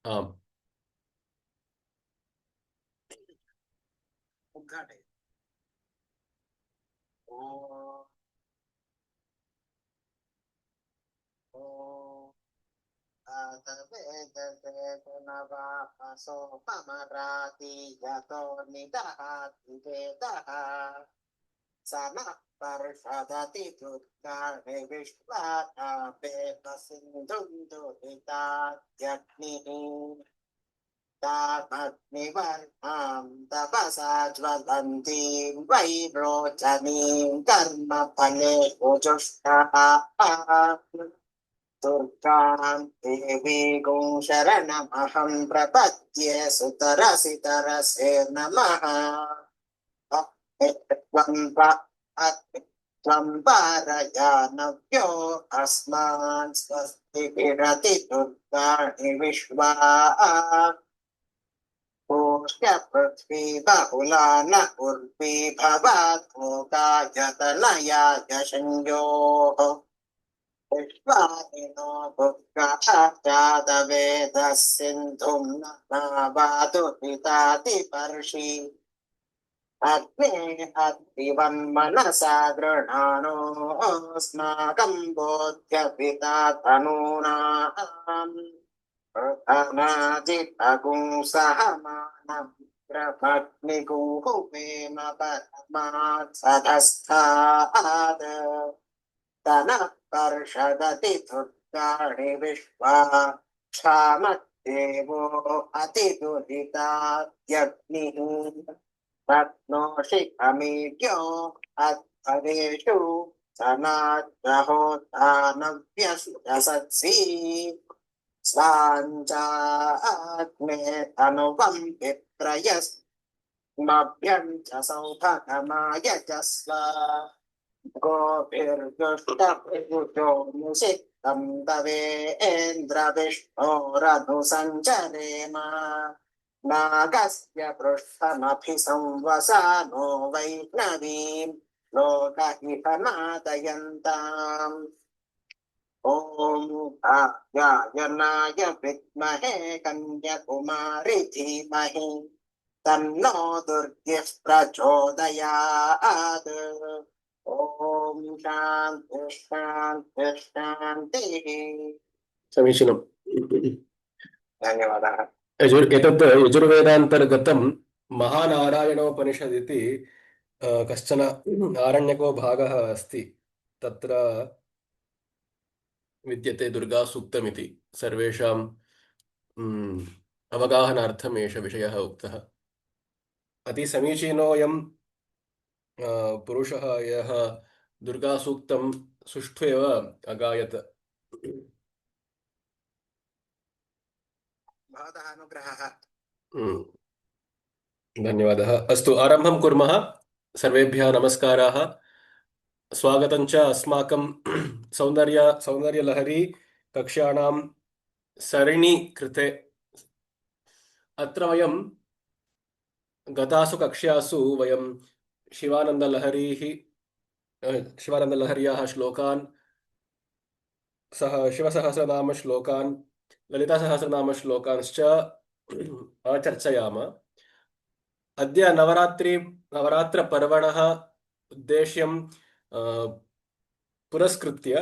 आम्। उद्घाटय। सोपमराति यतो निदहाति वेदः स नः पर्षदति दुर्गाणि विश्वानापेत सिन्धुं दुहितात्यग्निः तामग्निवर्णां तपसा ज्वलन्तीं वैरोचनीं कर्मफले जुष्टः दुर्गां देवीं शरणमहं प्रपद्ये सुतरसि तरसे नमः। त्वं पारयानव्यो अस्मान् स्वस्ति विरति दुर्गाणि विश्वा पूष्य पृथ्वी बहुला न उर्वी भवात् भोगायतनयाय संयोः विश्वानिनो भुक्ताचादवेदः सिन्धुं न नावातु पितातिपर्षि अग्ने अग्निवन्मनसा गृह्णानोऽस्माकं बोध्य पिता तनूनाम् अनादितगुंसहमानं प्रभग्निगुहुवेम परमात् सदस्थात् तनः पर्षदति दुर्गाणि विश्वा क्षामद्देवो अतिदुहिताद्यग्निः रत्नोषि अमीड्यो अध्वरेषु सनाद्रहोत्थानव्यसत्सि स्वाञ्चाग्ने तनुवं विप्रयस्मभ्यं च सौभगमायजस्व गोभिर्जुष्टभृजुषो निषिक्तं तवेन्द्रविष्णोरनुसञ्चरेम नागस्य पृष्ठमभि संवसानो वैष्णवीं लोकहितनादयन्ताम् ॐ कात्यायनाय विद्महे कन्याकुमारी धीमहि तन्नो दुर्गिः प्रचोदयात्। ॐ शान्ति शान्ति शान्तिः। समीचीनम्। धन्यवादः। एतत् यजुर्वेदान्तर्गतं महानारायणोपनिषदिति कश्चन आरण्यको भागः अस्ति। तत्र विद्यते दुर्गासूक्तमिति सर्वेषां अवगाहनार्थम् एष विषयः उक्तः। अतिसमीचीनोऽयं पुरुषः यः दुर्गासूक्तं सुष्ठु एव अगायत्। भवतः अनुग्रहः। धन्यवादः। अस्तु, आरम्भं कुर्मः। सर्वेभ्यः नमस्काराः। स्वागतं च अस्माकं सौन्दर्यलहरी कक्ष्याणां सरणि कृते। अत्र वयं गतासु कक्ष्यासु वयं शिवानन्दलहर्याः श्लोकान्, सह शिवसहस्रनाम श्लोकान्, ललितासहस्रनाम श्लोकांश्च आचर्चयाम। अद्य नवरात्रपर्वणः उद्देश्यं पुरस्कृत्य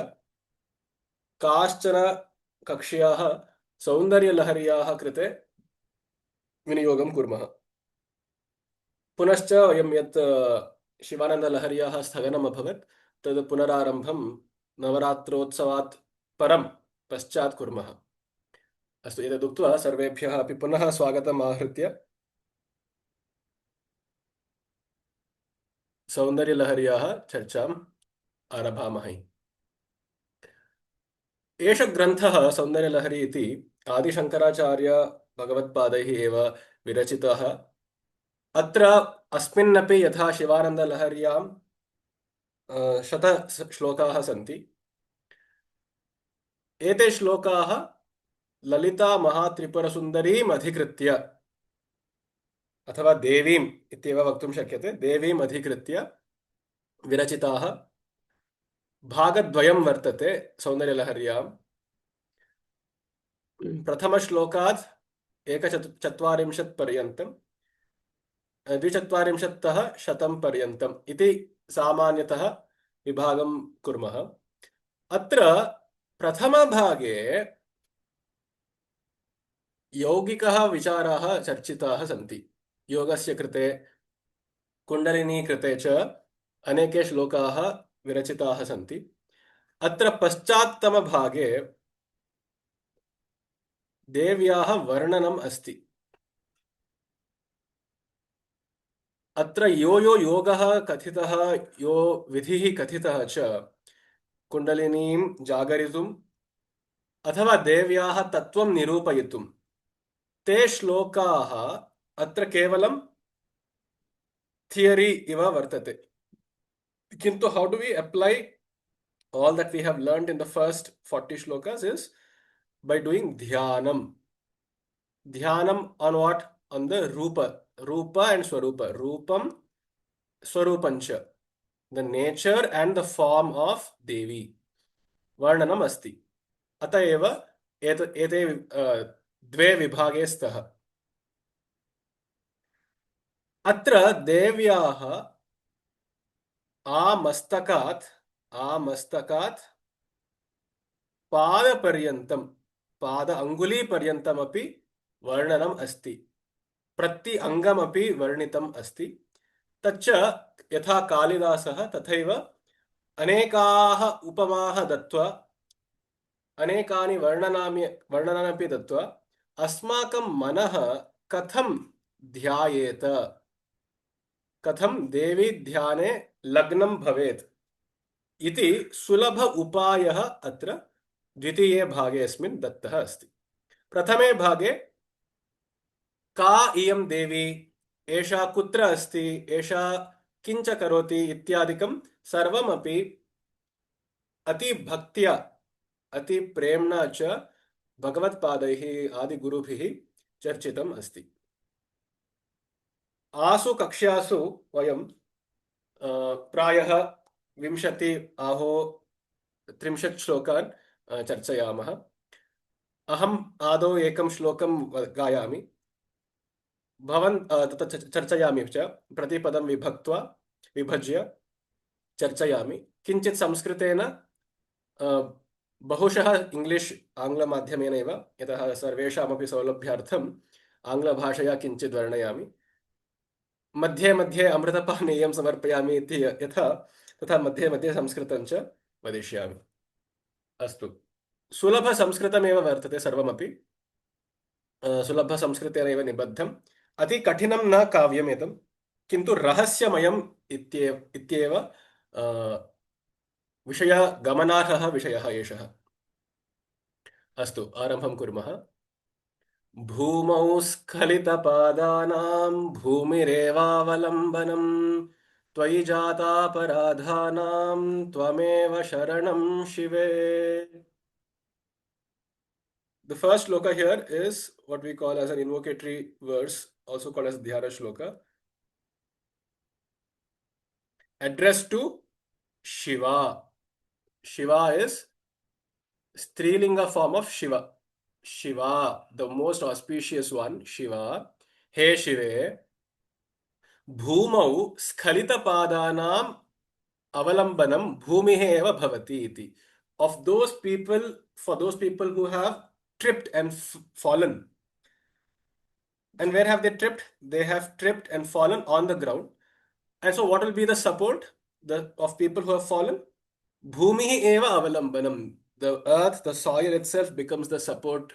काश्चन कक्ष्याः सौन्दर्यलहर्याः कृते विनियोगं कुर्मः। पुनश्च वयं यत् शिवानन्दलहर्याः स्थगनम् अभवत् तद् पुनरारम्भं नवरात्रोत्सवात् पश्चात् कुर्मः। अस्तु, एतदुक्त्वा सर्वेभ्यः अपि पुनः स्वागतम् आहृत्य सौन्दर्यलहर्याः चर्चाम् आरभामहे। एष ग्रन्थः सौन्दर्यलहरी इति आदिशङ्कराचार्य भगवत्पादैः एव विरचितः। अत्र अस्मिन्नपि यथा शिवानन्दलहर्यां 100 श्लोकाः सन्ति। एते श्लोकाः ललिता महात्रिपुरसुन्दरीम् अधिकृत्य अथवा देवीम् इत्येव वक्तुं शक्यते, देवीम् अधिकृत्य विरचिताः। भागद्वयं वर्तते सौन्दर्यलहर्यां। प्रथमश्लोकात् एकचत्वारिंशत् पर्यन्तं, 240तः 100 पर्यन्तम् इति सामान्यतः विभागं कुर्मः। अत्र प्रथमभागे यौगिकः विचाराः चर्चिताः सन्ति। योगस्य कृते, कुण्डलिनी कृते च अनेके श्लोकाः विरचिताः सन्ति। अत्र पश्चात्तमभागे देव्याः वर्णनम् अस्ति। अत्र यो यो योगः कथितः, यो विधिः कथितः च कुण्डलिनीं जागरितुम् अथवा देव्याः तत्त्वं निरूपयितुं, ते श्लोकाः अत्र केवलं थियरी इव वर्तते। किन्तु how do we apply all that we have learned in the first 40 shlokas is by doing dhyanam. Dhyanam on what? On the rupa. Rupa and swarupa. Rupam, swarupancha. The nature and the form of Devi. Varnanam asti. अत एव एते द्वे विभागे स्तः। अत्र देव्याः आमस्तकात् पादपर्यन्तं, पाद अङ्गुलीपर्यन्तमपि वर्णनम् अस्ति। प्रति अङ्गमपि वर्णितम् अस्ति। तच्च यथा कालिदासः तथैव अनेकाः उपमाः दत्त्वा, अनेकानि वर्णनानि दत्त्वा अस्माकं मनः कथं ध्यायेत, कथं देवी ध्याने लग्नं भवेत् इति सुलभ उपायः अत्र द्वितीये भागेऽस्मिन् दत्तः अस्ति। प्रथमे भागे का इयं देवी, एषा कुत्र अस्ति, एषा किञ्च करोति इत्यादिकं सर्वमपि अति भक्त्या, अति प्रेम्णा च भगवत्पादैः आदिगुरुभिः चर्चितम् अस्ति। आसु कक्ष्यासु वयं प्रायः 20 आहो 30 श्लोकान् चर्चयामः। अहम् आदौ एकं श्लोकं गायामि, भवन् तत् चर्चयामि च, प्रतिपदं विभज्य चर्चयामि। किञ्चित् संस्कृतेन, बहुशः इंग्लिश आङ्ग्लमाध्यमेनैव, यतः सर्वेषामपि सौलभ्यार्थम् आङ्ग्लभाषया किञ्चित् वर्णयामि। मध्ये मध्ये अमृतपानीयं समर्पयामि इति यथा, तथा मध्ये मध्ये संस्कृतं च वदिष्यामि। अस्तु, सुलभसंस्कृतमेव वर्तते सर्वमपि, सुलभसंस्कृतेनैव निबद्धम्। अति कठिनं न काव्यम् एतम्, किन्तु रहस्यमयम् इत्येव विषयः, गमनार्हः विषयः एषः। अस्तु, आरम्भं कुर्मः। भूमौ स्खलितपादानां भूमिरेवावलम्बनम्, त्वयि जातापराधानां त्वमेव शरणं शिवे। The first shloka here is what we call as an invocatory verse, also called as dhyana shloka, addressed to Shiva. Shiva is Strilinga form of Shiva. Shiva, the most auspicious one, Shiva. He Shive, Bhumau Skhalitapadanam Avalambanam Bhumihe eva bhavati iti. Of those people, for those people who have tripped and fallen. And where have they tripped? They have tripped and fallen on the ground. And so what will be the support of people who have fallen? Bhumihi eva avalambanam. The earth, the soil itself becomes the support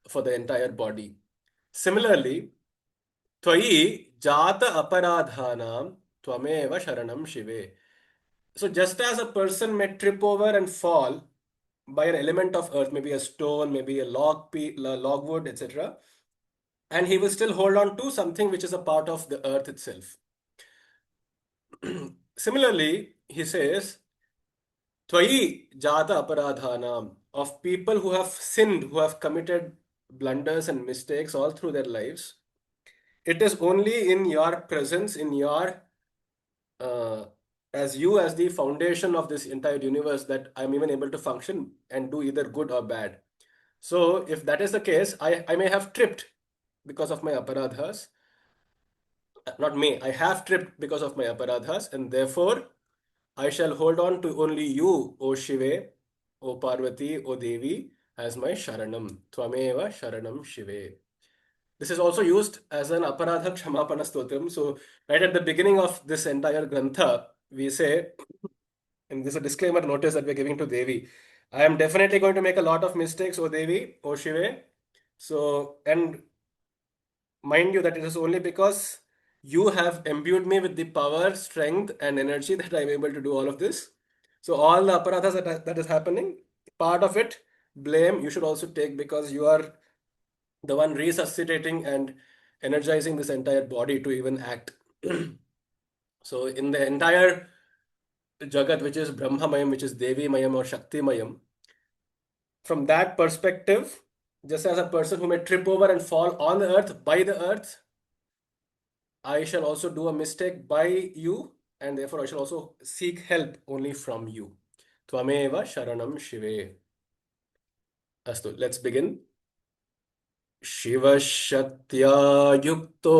for the entire body. Similarly, Tvayi jata aparadhanam tvameva sharanam shive. So just as a person may trip over and fall by an element of earth, maybe a stone, maybe a logwood, etc., and he will still hold on to something which is a part of the earth itself. Similarly, he says, Tvayi jata aparadhanam, of people who have sinned, who have committed blunders and mistakes all through their lives. It is only in your presence, in your, as you as the foundation of this entire universe, that I'm even able to function and do either good or bad. So if that is the case, I may have tripped. because of my aparadhas. Not may, I have tripped because of my aparadhas, and therefore I shall hold on to only you, O Shive, O Parvati, O Devi, as my Sharanam. Tvameva Sharanam Shive. This is also used as an aparadha kshamapana stotram. So, right at the beginning of this entire grantha, we say, and this is a disclaimer notice that we're giving to Devi. I am definitely going to make a lot of mistakes, O Devi, O Shive. So, and mind you that it is only because you have imbued me with the power, strength, and energy that I'm able to do all of this. So all the aparadhas that is happening, part of it, blame you should also take because you are the one resuscitating and energizing this entire body to even act. So in the entire Jagat, which is Brahmamayam, which is Devi Mayam or Shakti Mayam, from that perspective, just as a person who may trip over and fall on the earth, by the earth, I shall also do a mistake by you, and therefore I shall also seek help only from you. Tvameva Sharanam Shive. Astu, let's begin. शिवशक्त्या युक्तो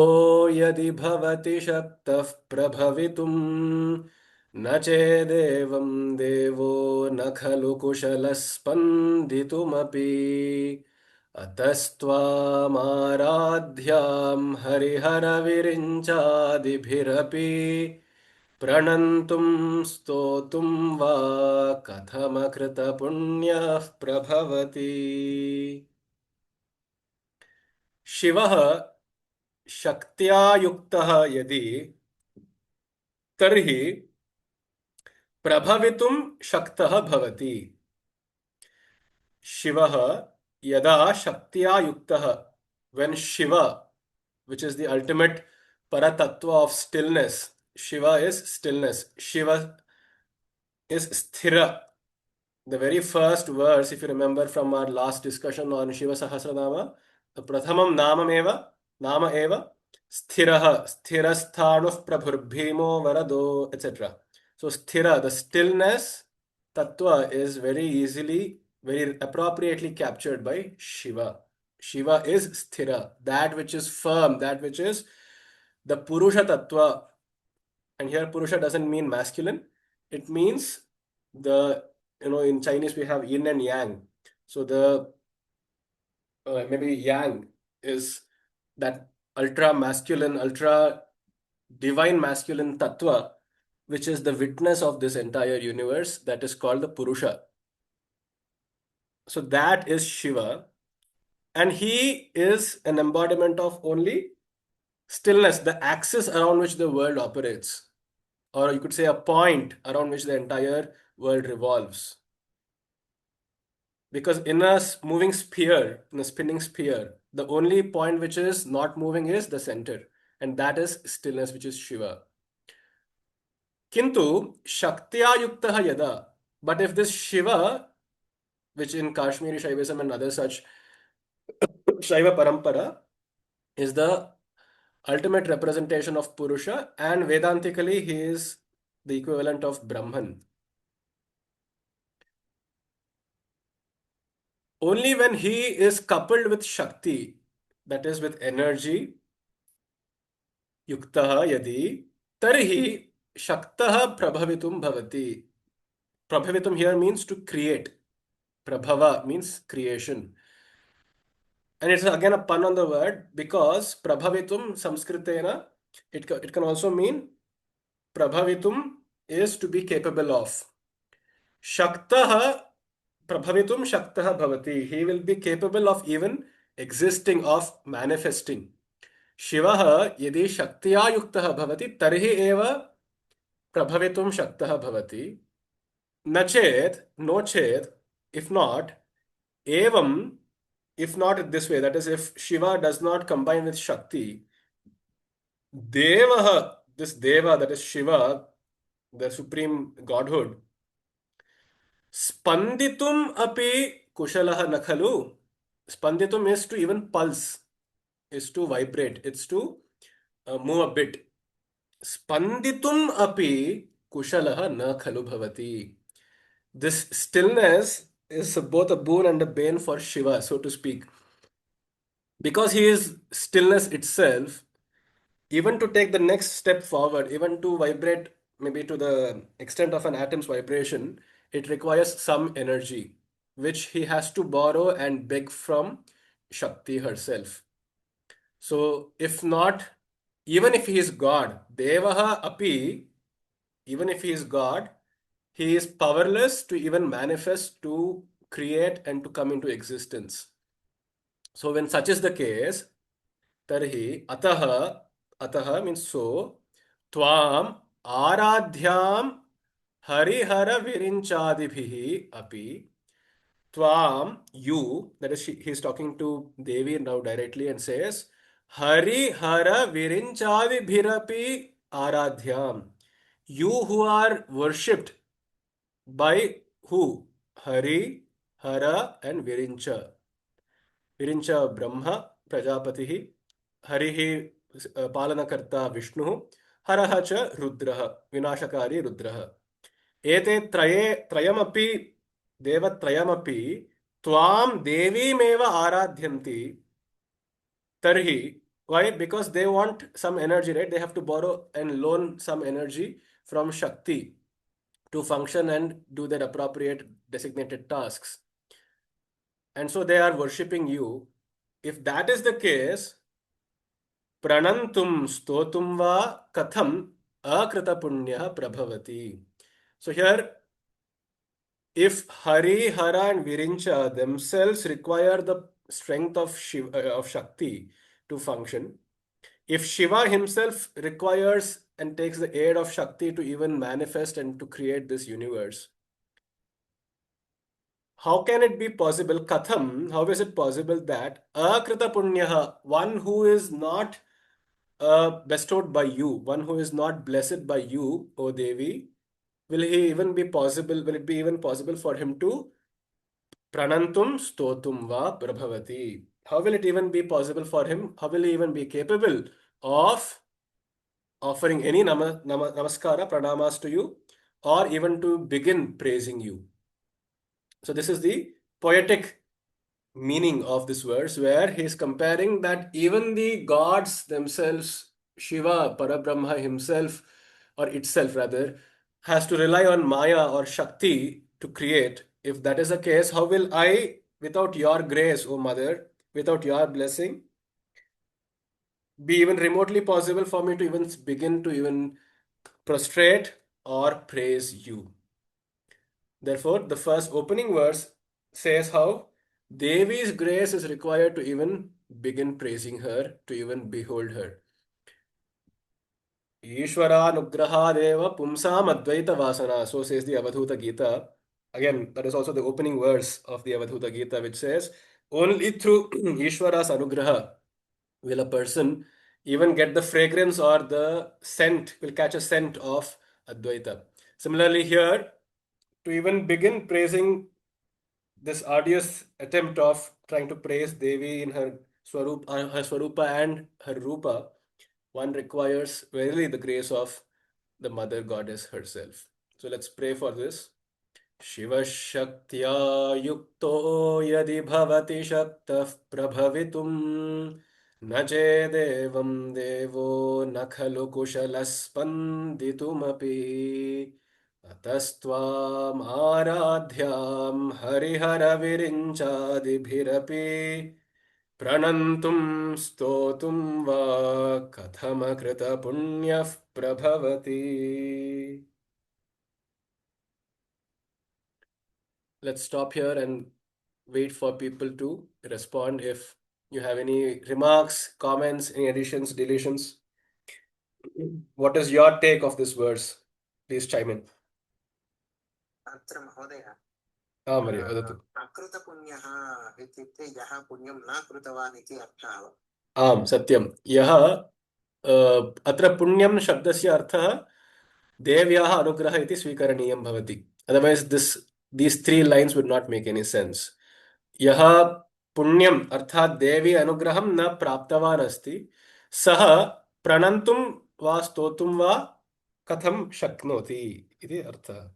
यदि भवति शक्तः प्रभवितुं न चेदेवं देवो न खलु कुशलः स्पन्दितुमपि अतस्त्वामाराध्यां हरिहरविरिञ्चादिभिरपि प्रणन्तुं स्तोतुं वा कथमकृतपुण्यः प्रभवति शिवः शक्त्या युक्तः यदि तर्हि प्रभवितुं शक्तः भवति शिवः यदा शक्त्या युक्तः when Shiva, which is the ultimate paratattva of stillness, Shiva is stillness, Shiva is sthira. The very first verse, if you remember from our last discussion on Shiva Sahasranama, the Prathamam Nama Eva, Sthiraha, Sthirasthanuh Prabhurbhimo Varado, etc. So, Sthira, the stillness, Tattva is very easily, very appropriately captured by Shiva. Shiva is Sthira, that which is firm, that which is the Purusha Tattva. And here Purusha doesn't mean masculine, it means the, in Chinese we have yin and yang. So the maybe yang is that ultra masculine, ultra divine masculine tattva, which is the witness of this entire universe, that is called the Purusha. So that is Shiva, and he is an embodiment of only stillness, the axis around which the world operates, or you could say a point around which the entire world revolves. Because in a moving sphere, in a spinning sphere, the only point which is not moving is the center, and that is stillness, which is Shiva. Kintu Shaktya Yuktah Yada. But if this Shiva, which in Kashmiri Shaivism and other such Shaiva Parampara, is the ultimate representation of Purusha, and Vedantically he is the equivalent of Brahman. Only when he is coupled with Shakti, that is with energy, युक्तः यदि तर्हि शक्तः प्रभवितुं भवति. Prabhavitum here means to create. Prabhava means creation. And it's again a pun on the word because Prabhavitum Sanskritena, it can also mean Prabhavitum is to be capable of. Shaktaha Prabhavitum Shaktaha Bhavati. He will be capable of even existing, of manifesting. शिवः यदि शक्त्या युक्तः भवति तर्हि एव प्रभवितुं शक्तः भवति. न चेत्, no चेत्, if not, evam, if not this way, that is, if Shiva does not combine with Shakti, Devaha, this Deva, that is Shiva, the supreme godhood, Spanditum api kushalaha nakhalu. Spanditum is to even pulse, is to vibrate, it's to move a bit. Spanditum api kushalaha na khalu bhavati. This stillness is both a boon and a bane for Shiva, so to speak. because he is stillness itself, even to take the next step forward, even to vibrate maybe to the extent of an atom's vibration, it requires some energy, which he has to borrow and beg from Shakti herself. So, if not, even if he is God, Devaha api, even if he is God, he is powerless to even manifest, to create, and to come into existence. So, when such is the case, tarhi ataha means so, tvam aradhyam harihara virinchadibhihi api, tvam, you, that is, he is talking to Devi now directly and says, harihara virinchadibhirapi aradhyam. You who are worshipped by who? Hari, Hara, and Virincha. Virincha Brahma, Prajapatihi, Harihi Palanakarta Vishnu, Haraha cha Rudraha, Vinashakari Rudraha. Ete trayamapi, Devatrayamapi, Tvam Devimeva Aradhyanti, Tarhi. Why? Because they want some energy, right? They have to borrow and loan some energy from Shakti to function and do their appropriate designated tasks. And so they are worshipping you. If that is the case, pranantum stotum va katham akrita punya prabhavati. So here, if Hari, Hara, and Virincha themselves require the strength of Shiva, of Shakti to function, if Shiva himself requires and takes the aid of Shakti to even manifest and to create this universe, how can it be possible? Katham, how is it possible that akrita punyaha, one who is not bestowed by you, one who is not blessed by you, O Devi, will he even be possible? Will it be even possible for him to pranantum stotum va prabhavati? How will it even be possible for him? How will he even be capable of offering any namaskara, pranamas to you, or even to begin praising you? So this is the poetic meaning of this verse, where he is comparing that even the gods themselves, Shiva, Parabrahma himself, or itself rather, has to rely on Maya or Shakti to create. If that is the case, how will I, without your grace, O Mother, without your blessing, be even remotely possible for me to even begin to even prostrate or praise you? Therefore, the first opening verse says how Devi's grace is required to even begin praising her, to even behold her. Ishvaranugrahadeva pumsam advaita vasana. So says the Avadhuta Gita. Again, that is also the opening verse of the Avadhuta Gita, which says, only through Ishvara's anugraha will a person even get the fragrance or the scent, will catch a scent of Advaita. Similarly, here, to even begin praising, this arduous attempt of trying to praise Devi in her Swarupa and her Rupa, one requires really the grace of the Mother Goddess herself. So let's pray for this. शिवशक्त्या युक्तो यदि भवति शक्तः प्रभवितुं न चेदेवं देवो न खलु कुशलः स्पन्दितुमपि अतस्त्वामाराध्यां हरिहरविरिञ्चादिभिरपि प्रणन्तुं स्तोतुं वा कथमकृतपुण्यः प्रभवति. Let's stop here and wait for people to respond if you have any remarks, comments, any additions, deletions. What is your take of this verse? Please chime in. अत्र महोदय Maria, वदतु. अकृतपुण्यः इत्युक्ते यः पुण्यं न कृतवान् इति अर्थः वा? आम्, सत्यं. यः अत्र पुण्यं शब्दस्य अर्थः देव्याः अनुग्रहः इति स्वीकरणीयं भवति. Otherwise, these three lines would not make any sense. यः पुण्यम् अर्थात् देवी अनुग्रहं न प्राप्तवान् अस्ति, सः प्रणन्तुं वा स्तोतुं वा कथं शक्नोति इति अर्थः.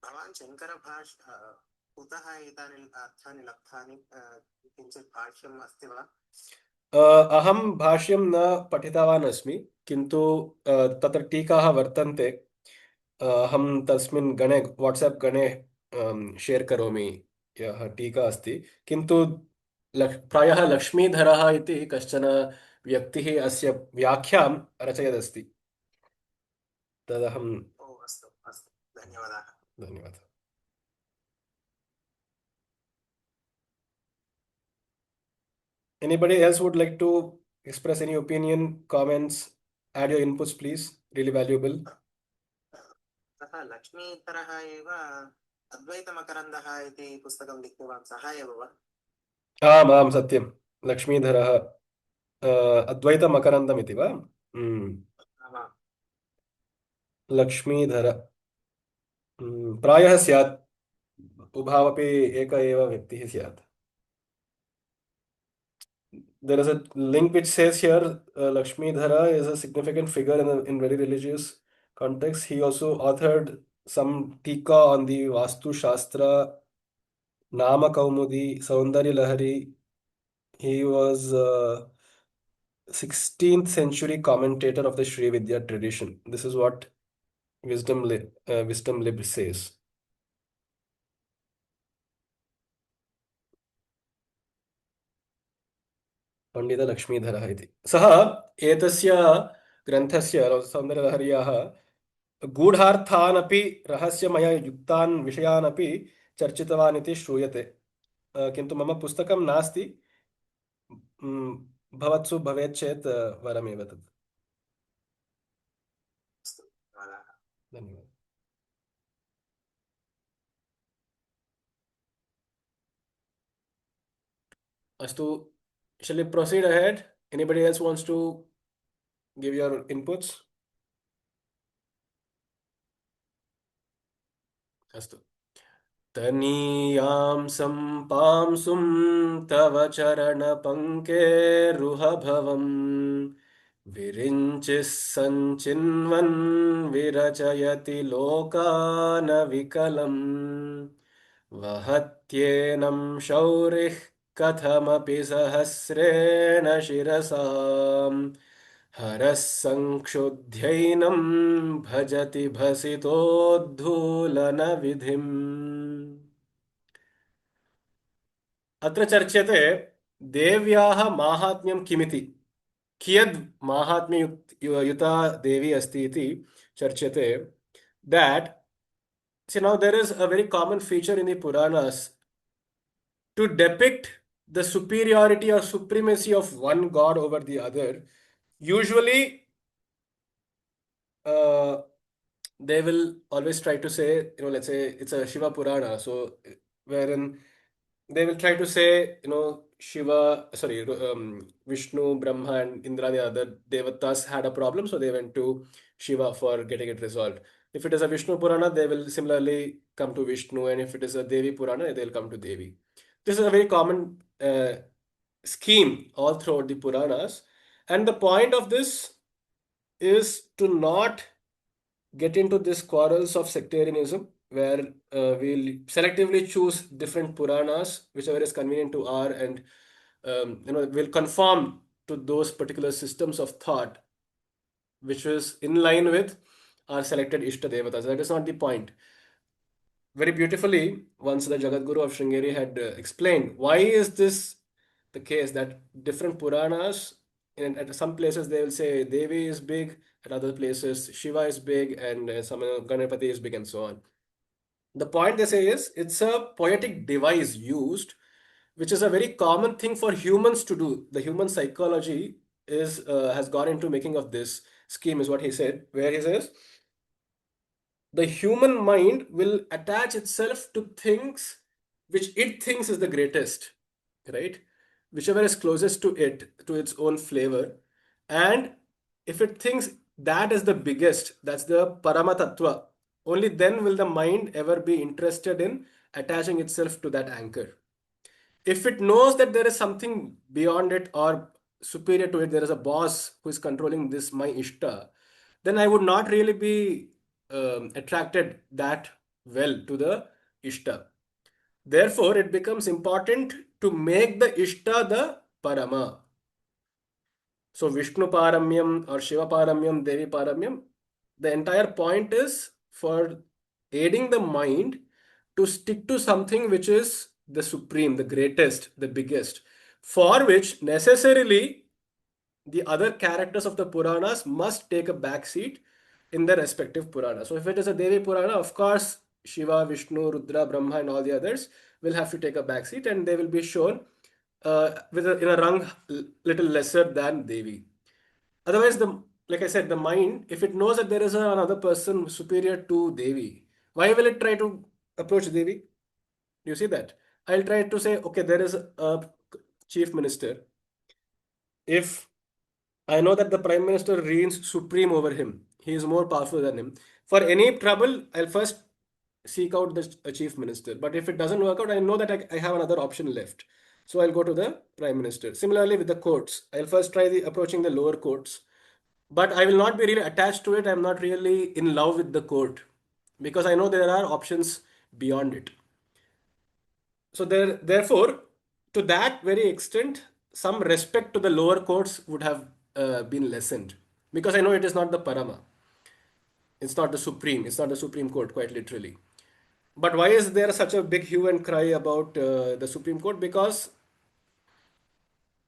भवान् शङ्करभाष्य कुतः एतानि अर्थानि लब्धानि किञ्चित् भाष्यम् अस्ति वा? अहं भाष्यं न पठितवान् अस्मि, किन्तु तत्र टीकाः वर्तन्ते। अहं तस्मिन् गणे, वाट्साप् गणे शेर् करोमि यः टीका अस्ति। किन्तु प्रायः लक्ष्मीधरः इति कश्चन व्यक्तिः अस्य व्याख्यां रचयदस्ति। तदहं ओ अस्तु अस्तु, धन्यवादाः। धन्यवादः। Anybody else would like to express any opinion, comments, add your inputs, please. Really valuable. सः लक्ष्मीधरः एव अद्वैतमकरन्दः इति पुस्तकं लिखितवान् सः एव वा? आम् आम् सत्यं, लक्ष्मीधरः अद्वैतमकरन्दमिति वा? आमाम्। लक्ष्मीधर प्रायः स्यात्, उभावपि एक एव व्यक्तिः स्यात्. There is a link which says here Lakshmidhara is a significant figure in very religious context. He also authored some tika on the Vastu Shastra, Nama Kaumudi, Soundarya Lahari. He was 16th century commentator of the Sri Vidya tradition. This is what Wisdom Lib says. पण्डितलक्ष्मीधरः इति सः एतस्य ग्रन्थस्य सौन्दर्यलहर्याः गूढार्थानपि रहस्यमययुक्तान् विषयानपि चर्चितवान् इति श्रूयते। किन्तु मम पुस्तकं नास्ति। भवत्सु भवेत् चेत् वरमेव तत्। अस्तु, धन्यवादाः। धन्यवादः। अस्तु, shall we proceed ahead? Anybody else wants to give your inputs? अस्तु, तनीयां सम्पांसुं तव चरणपङ्केरुहभवम् विरिञ्चिः सञ्चिन्वन् विरचयति लोकानविकलम् वहत्येनं शौरिः कथमपि सहस्रेण शिरसाम् हरः संक्षुध्यैनं भजति भसितोद्धूलनविधिम्। अत्र चर्च्यते देव्याः माहात्म्यं किमिति, कियद् माहात्म्ययुता देवी अस्ति इति चर्च्यते. That, see, now there is a very common feature in the Puranas to depict the superiority or supremacy of one god over the other. Usually, uh, they will always try to say, let's say it's a Shiva Purana, so wherein they will try to say, Shiva, sorry, Vishnu, Brahma, and Indra, the other devatas had a problem, so they went to Shiva for getting it resolved. If it is a Vishnu Purana, they will similarly come to Vishnu, and if it is a Devi Purana, they'll come to Devi. This is a very common scheme all throughout the Puranas, and the point of this is to not get into these quarrels of sectarianism where we'll selectively choose different Puranas, whichever is convenient to our, and we'll conform to those particular systems of thought which is in line with our selected Ishta Devatas. That is not the point. Very beautifully, once the Jagadguru of Sringeri had explained why is this the case that different Puranas, at some places they will say Devi is big, at other places Shiva is big, and some Ganapati is big, and so on. The point they say is it's a poetic device used, which is a very common thing for humans to do. The human psychology is has gone into making of this scheme, is what he said, where he says the human mind will attach itself to things which it thinks is the greatest, right? Whichever is closest to it, to its own flavor. And if it thinks that is the biggest, that's the Paramatatva, only then will the mind ever be interested in attaching itself to that anchor. If it knows that there is something beyond it or superior to it, there is a boss who is controlling this, my Ishta, then I would not really be attracted that well to the Ishta. Therefore, it becomes important to make the Ishta the Parama. So Vishnu Paramyam or Shiva Paramyam, Devi Paramyam, the entire point is for aiding the mind to stick to something which is the supreme, the greatest, the biggest, for which necessarily the other characters of the Puranas must take a back seat in their respective Purana. So if it is a Devi Purana, of course, Shiva, Vishnu, Rudra, Brahma, and all the others will have to take a back seat, and they will be shown in a rung little lesser than Devi. Otherwise, like I said, the mind, if it knows that there is another person superior to Devi, why will it try to approach Devi? Do you see that? I'll try to say, okay, there is a chief minister. If I know that the prime minister reigns supreme over him, he is more powerful than him. For any trouble, I'll first seek out the chief minister. But if it doesn't work out, I know that I have another option left. So I'll go to the prime minister. Similarly, with the courts, I'll first try approaching the lower courts. But I will not be really attached to it. I'm not really in love with the court because I know there are options beyond it. So therefore, to that very extent, some respect to the lower courts would have been lessened because I know it is not the Parama. It's not the Supreme. It's not the Supreme Court, quite literally. But why is there such a big hue and cry about the Supreme Court? Because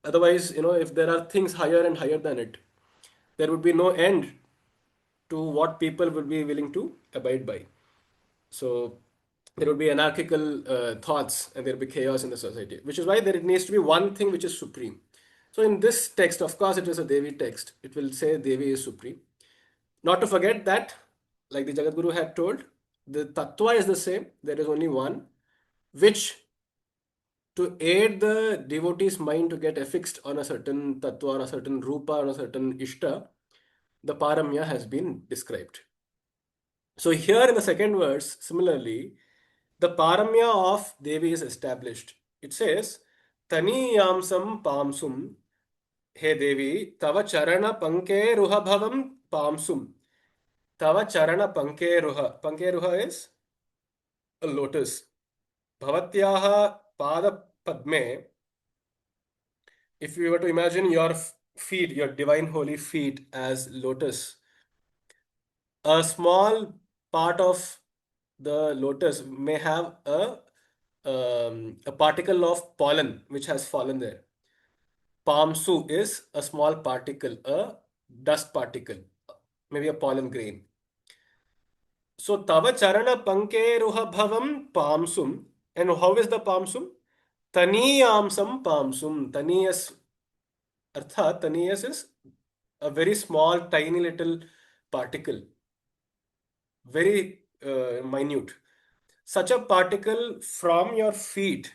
otherwise, if there are things higher and higher than it, there would be no end to what people would be willing to abide by. So there would be anarchical thoughts and there would be chaos in the society, which is why there needs to be one thing which is supreme. So in this text, of course, it is a Devi text. It will say Devi is supreme. Not to forget that, like the Jagadguru had told, the tattva is the same. There is only one, which to aid the devotee's mind to get affixed on a certain tattva, on a certain rupa, on a certain ishta, the paramya has been described. So here in the second verse, similarly, the paramya of Devi is established. It says, Tani yamsam pamsum, He Devi, Tava charana panke ruha bhavam pamsum. Tava charana panke ruha. Panke ruha is a lotus. Bhavatyaha pada padme. If you were to imagine your feet, your divine holy feet as lotus, a small part of the lotus may have a particle of pollen which has fallen there. Palmsu is a small particle, a dust particle, maybe a pollen grain. So tava charana panke ruha bhavam palmsum. And how is the palmsum? Taniyamsam palmsum. Taniyas, arthat, taniyas is a very small, tiny little particle, very minute. Such a particle from your feet,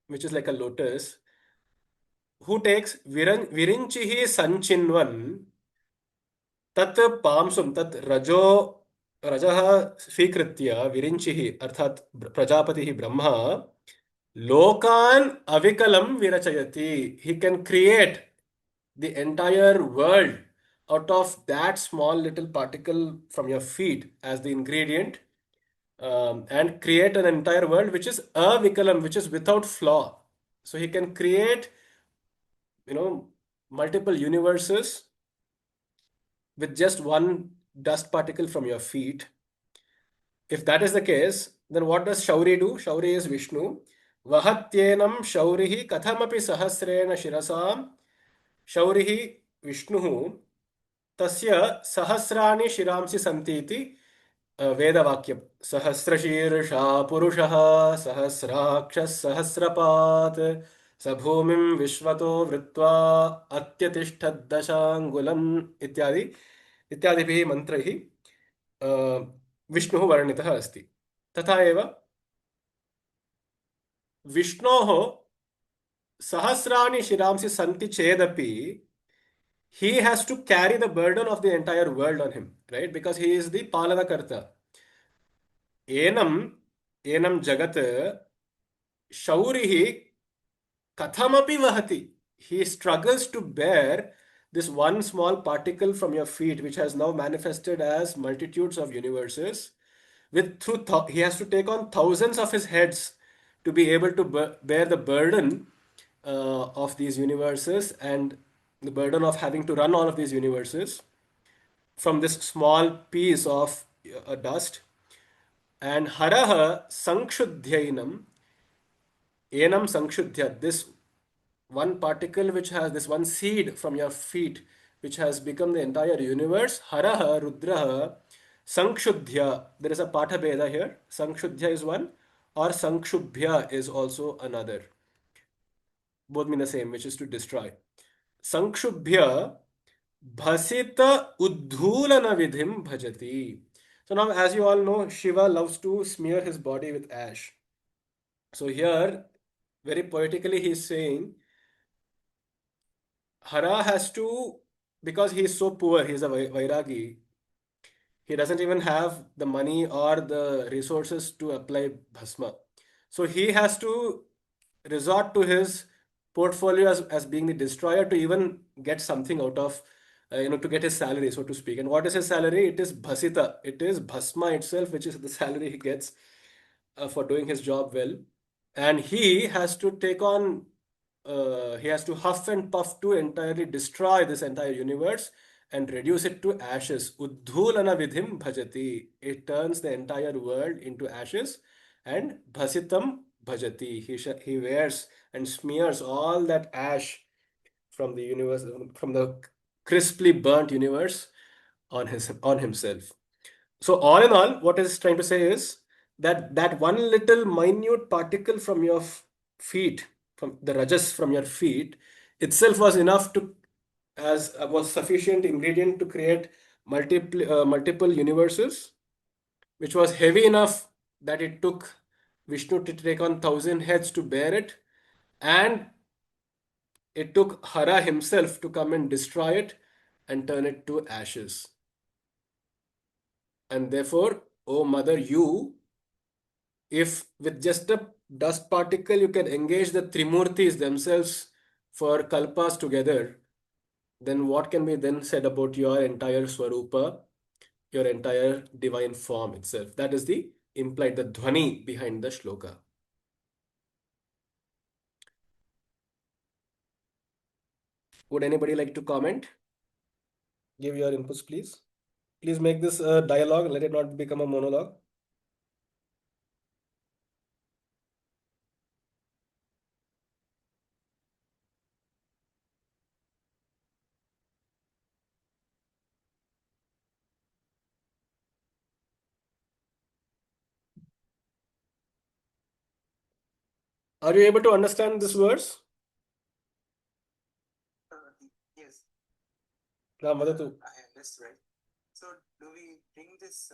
which is like a lotus, who takes virinchihi sanchinvan, tat pamsum, tat rajah svikritya, virinchihi, arthat prajapatihi brahma, lokan avikalam virachayati. He can create the entire world out of that small little particle from your feet as the ingredient, and create an entire world which is avikalam, which is without flaw. So he can create, you know, multiple universes with just one dust particle from your feet. If that is the case, then what does Shauri do? Shauri is Vishnu. Vahatyenam Shaurihi kathamapi sahasrena shirasam. Shaurihi Vishnuhu tasya sahasrani shiramsi santiti वेदवाक्यं सहस्रशीर्षा पुरुषः सहस्राक्षः सहस्रपात् स भूमिं विश्वतो वृत्वा अत्यतिष्ठद्दशाङ्गुलम् इत्यादि इत्यादिभिः मन्त्रैः विष्णुः वर्णितः अस्ति। तथा एव विष्णोः सहस्राणि शिरांसि सन्ति चेदपि he has to carry the burden of the entire world on him, right? Because he is the Palanakarta. Enam, enam jagat, shaurihi kathamapi vahati. He struggles to bear this one small particle from your feet, which has now manifested as multitudes of universes. He has to take on thousands of his heads to be able to bear the burden of these universes and the burden of having to run all of these universes from this small piece of dust. And haraha sankshuddhainam, enam sankshuddhya, this one particle which has this one seed from your feet, which has become the entire universe, haraha rudraha sankshuddhya. There is a patha beda here. Sankshuddhya is one, or sankshubhya is also another. Both mean the same, which is to destroy. Sankshubhya bhasita uddhulana vidhim bhajati. So now, as you all know, Shiva loves to smear his body with ash. So here, very poetically, he is saying Hara has to, because he is so poor, he is a Vairagi, he doesn't even have the money or the resources to apply Bhasma. So he has to resort to his portfolio as being the destroyer to even get something out of, to get his salary, so to speak. And what is his salary? It is Bhasita. It is Bhasma itself, which is the salary he gets for doing his job well. And he has to take on, he has to huff and puff to entirely destroy this entire universe and reduce it to ashes. Uddhulana vidhim bhajati. It turns the entire world into ashes, and bhasitam bhajati. He wears and smears all that ash from the universe, from the crisply burnt universe on himself. So all in all, what is trying to say is that that one little minute particle from your feet, from the rajas from your feet, itself was enough to, as was sufficient ingredient to create multiple universes, which was heavy enough that it took Vishnu to take on 1,000 heads to bear it, and it took Hara himself to come and destroy it and turn it to ashes. And therefore, O mother, you, if with just a dust particle you can engage the Trimurtis themselves for kalpas together, then what can be then said about your entire Swarupa, your entire divine form itself? That is the implied, the dhvani behind the shloka. Would anybody like to comment? Give your inputs, please. Please make this a dialogue, let it not become a monologue. Are you able to understand this verse? Yes, Mother, I understood. So, do we bring this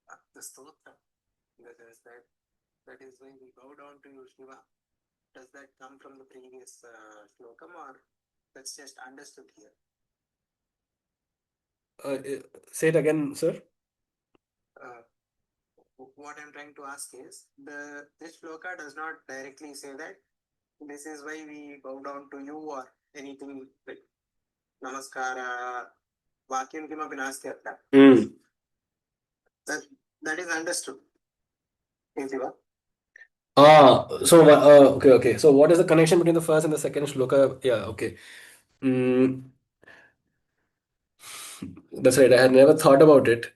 up the stotra? That is that is when we bow down to you, Shiva. Does that come from the previous shlokam, or that's just understood here? say it again, sir. Uh, what I'm trying to ask is, this shloka does not directly say that this is why we bow down to you or anything like namaskara, vakyam kimapi nasti atra. That is understood. Shiva. Okay. So what is the connection between the first and the second shloka? Yeah, okay. Mm, that's right. I had never thought about it.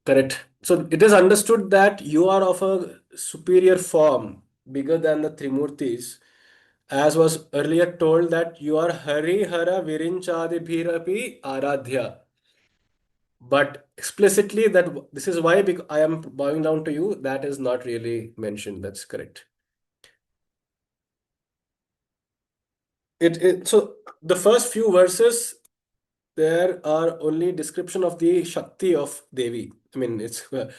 Correct. So it is understood that you are of a superior form, bigger than the Trimurtis, as was earlier told that you are Hari Hara Virinchadibhirapi Aradhya. But explicitly that this is why I am bowing down to you, that is not really mentioned. That's correct. So the first few verses there are only description of the Shakti of Devi. I mean, it's you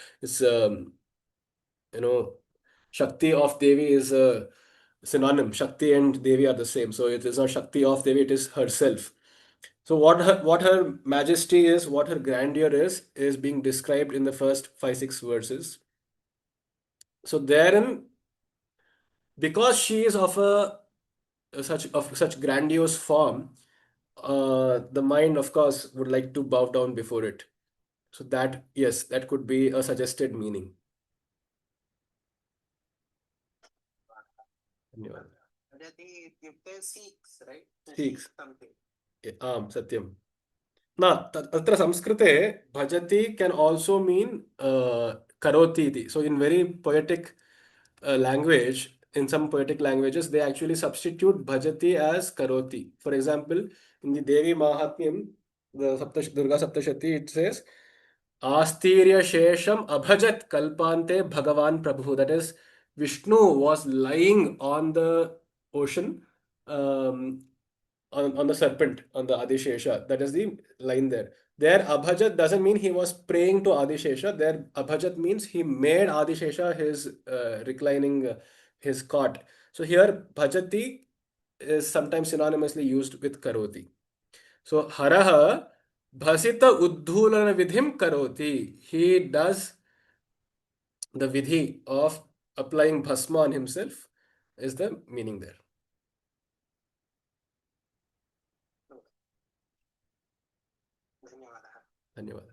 know Shakti of Devi is a synonym. Shakti and Devi are the same. So it is not Shakti of Devi, it is herself. So what her majesty is, what her grandeur is being described in the first 5-6 verses. So therein, because she is of such grandiose form, the mind, of course, would like to bow down before it. So that, yes, that could be a suggested meaning. धन्यवाद. Bhajati, if they seeks, right? To seek Seeks. something. सत्यम. न तत्र संस्कृते भजति can also mean karoti iti. So in very poetic language, in some poetic languages, they actually substitute bhajati as karoti. For example, in the Devi Mahatmyam, the Durga Saptashati, it says, Astirya Shesham Abhajat Kalpante Bhagavan Prabhu. That is, Vishnu was lying on the ocean, um, on the serpent, on the Adishesha. That is the line there. There, Abhajat doesn't mean he was praying to Adishesha. There, Abhajat means he made Adishesha his reclining, his cot. So here, Bhajati is sometimes synonymously used with Karoti. So, Haraha Bhasita Uddhulana Vidhim Karoti. He does the vidhi of applying bhasma on himself, is the meaning there. ಧನ್ಯವಾದ. Dhanyawad.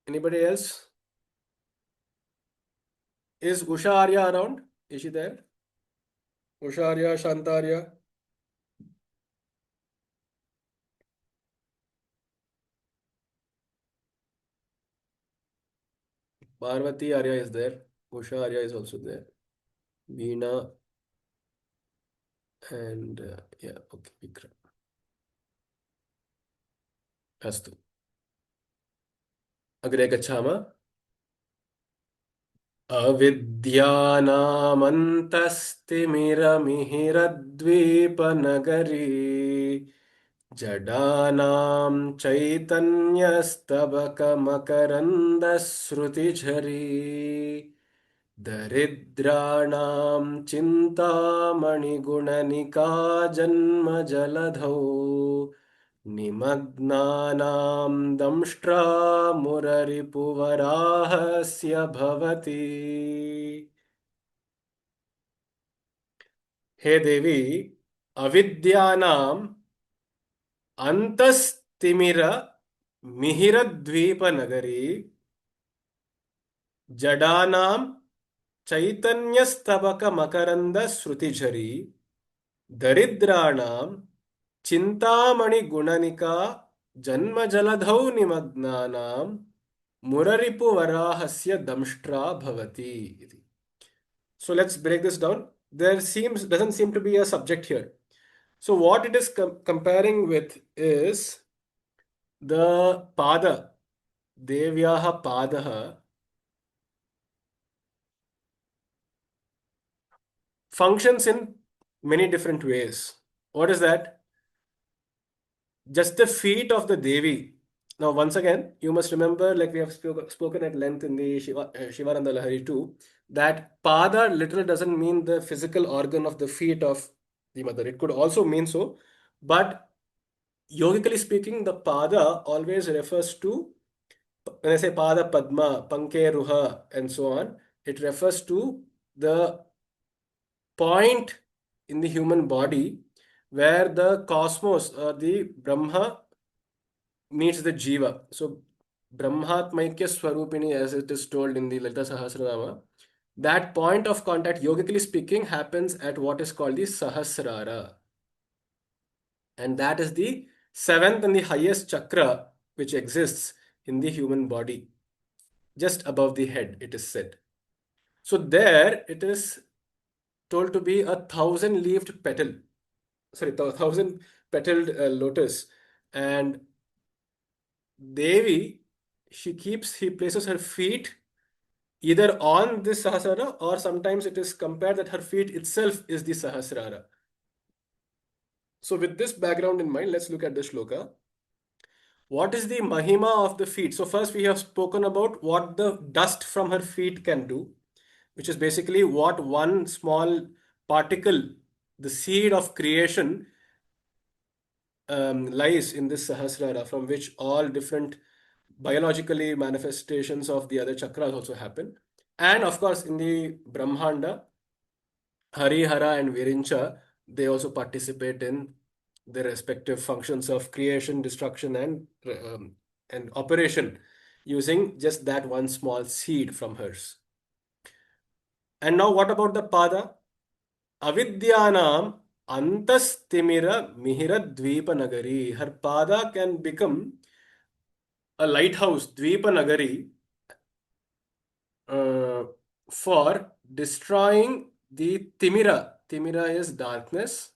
Anybody else? Is Usha Arya around? Is she there? Usha Arya, Shantarya? Parvati Arya is there. Usha Arya is also there. Veena and yeah, okay, Vikram. Astu. Agre gachhama. अविद्यानामन्तस्तिमिरमिहिरद्वीपनगरी जडानां चैतन्यस्तबकमकरन्दश्रुतिझरी दरिद्राणां चिन्तामणिगुणनिका जन्मजलधौ निमग्नानां दंष्ट्रामुररिपुवराहस्य भवति. हे देवी, अविद्यानाम् अंतस्तिमिर मिहिरद्वीप नगरी जडानां चैतन्यस्तबक मकरंद श्रुतिझरी दरिद्राणां चिंतामणि गुणनिका जन्मजलधौ निमग्नानां मुररिपु वराहस्य दंष्ट्रा भवति इति. So let's break this down. There doesn't seem to be a subject here. So what it is comparing with is the pada, Devyaha padaha, functions in many different ways. What is that? Just the feet of the Devi. Now, once again, you must remember, like we have spoken at length in the Shiva and the Lahari too, that pada literally doesn't mean the physical organ of the feet of the mother. It could also mean so, but yogically speaking, the pada always refers to, when I say pada padma, panke ruha, and so on, it refers to the point in the human body where the cosmos or the Brahma meets the Jiva. So, Brahmatmaikya Swarupini, as it is told in the Lalita Sahasranama, that point of contact, yogically speaking, happens at what is called the Sahasrara. And that is the seventh and the highest chakra which exists in the human body, just above the head, it is said. So, there it is told to be a thousand-leaved petal, sorry, thousand-petaled lotus. And Devi, he places her feet either on this Sahasrara, or sometimes it is compared that her feet itself is the Sahasrara. So with this background in mind, let's look at the shloka. What is the mahima of the feet? So first we have spoken about what the dust from her feet can do, which is basically what one small particle, the seed of creation, lies in this Sahasrara, from which all different biologically manifestations of the other chakras also happen. And of course, in the Brahmanda, Hari, Hara, and Virincha, they also participate in their respective functions of creation, destruction, and operation using just that one small seed from hers. And now, what about the pada? Avidyanam antastimira mihira dvipa nagari. Her pada can become a lighthouse, dvipa nagari, uh, for destroying the timira. Timira is darkness.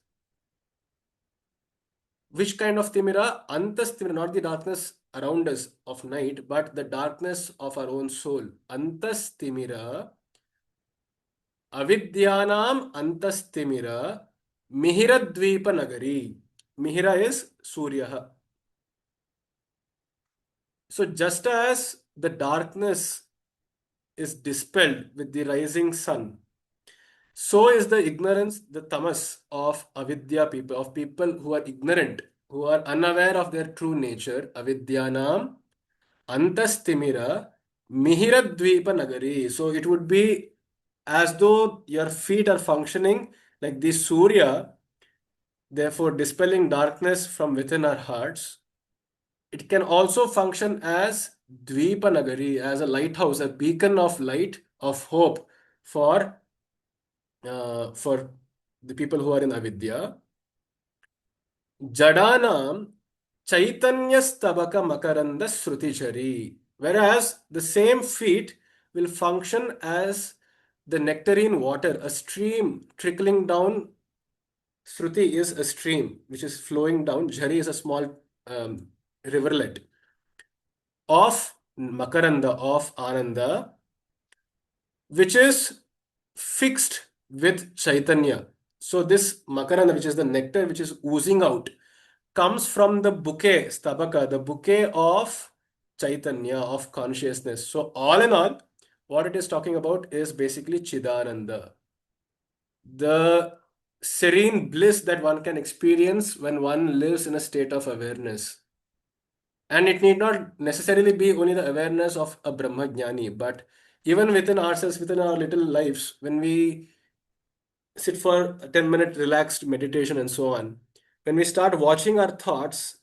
Which kind of timira? Antas timira, not the darkness around us of night, but the darkness of our own soul. Antas timira, avidyanam antas timira, mihira dvipa nagari. Mihira is Surya. So just as the darkness is dispelled with the rising sun, so is the ignorance, the tamas of avidya people, of people who are ignorant, who are unaware of their true nature. Avidyanam antastimira mihiradvipa nagari. So it would be as though your feet are functioning like the Surya, therefore dispelling darkness from within our hearts. It can also function as Dvipa Nagari, as a lighthouse, a beacon of light, of hope for for the people who are in avidya. Jadanam Chaitanyastabaka Makaranda Srutichari. Whereas the same feet will function as the nectarine water, a stream trickling down. Sruti is a stream which is flowing down. Jhari is a small riverlet of Makaranda, of Ananda, which is fixed with Chaitanya. So this Makaranda, which is the nectar which is oozing out, comes from the bouquet, Stabaka, the bouquet of Chaitanya, of consciousness. So all in all, what it is talking about is basically Chidananda, the serene bliss that one can experience when one lives in a state of awareness. And it need not necessarily be only the awareness of a Brahmajnani, but even within ourselves, within our little lives, when we sit for a 10-minute relaxed meditation and so on, when we start watching our thoughts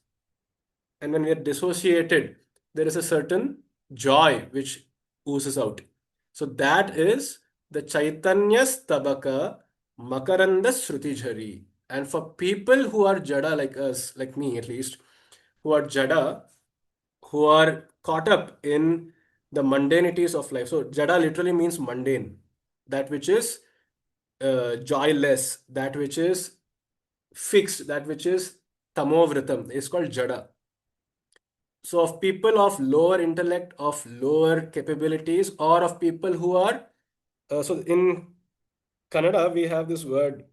and when we are dissociated, there is a certain joy which oozes out. So that is the Chaitanya Stabaka Makaranda Shrutijhari. And for people who are Jada like us, like me at least, who are Jada, who are caught up in the mundanities of life. So Jada literally means mundane, that which is joyless, that which is fixed, that which is tamovritam is called Jada. So of people of lower intellect, of lower capabilities, or of people who are so in Kannada we have this word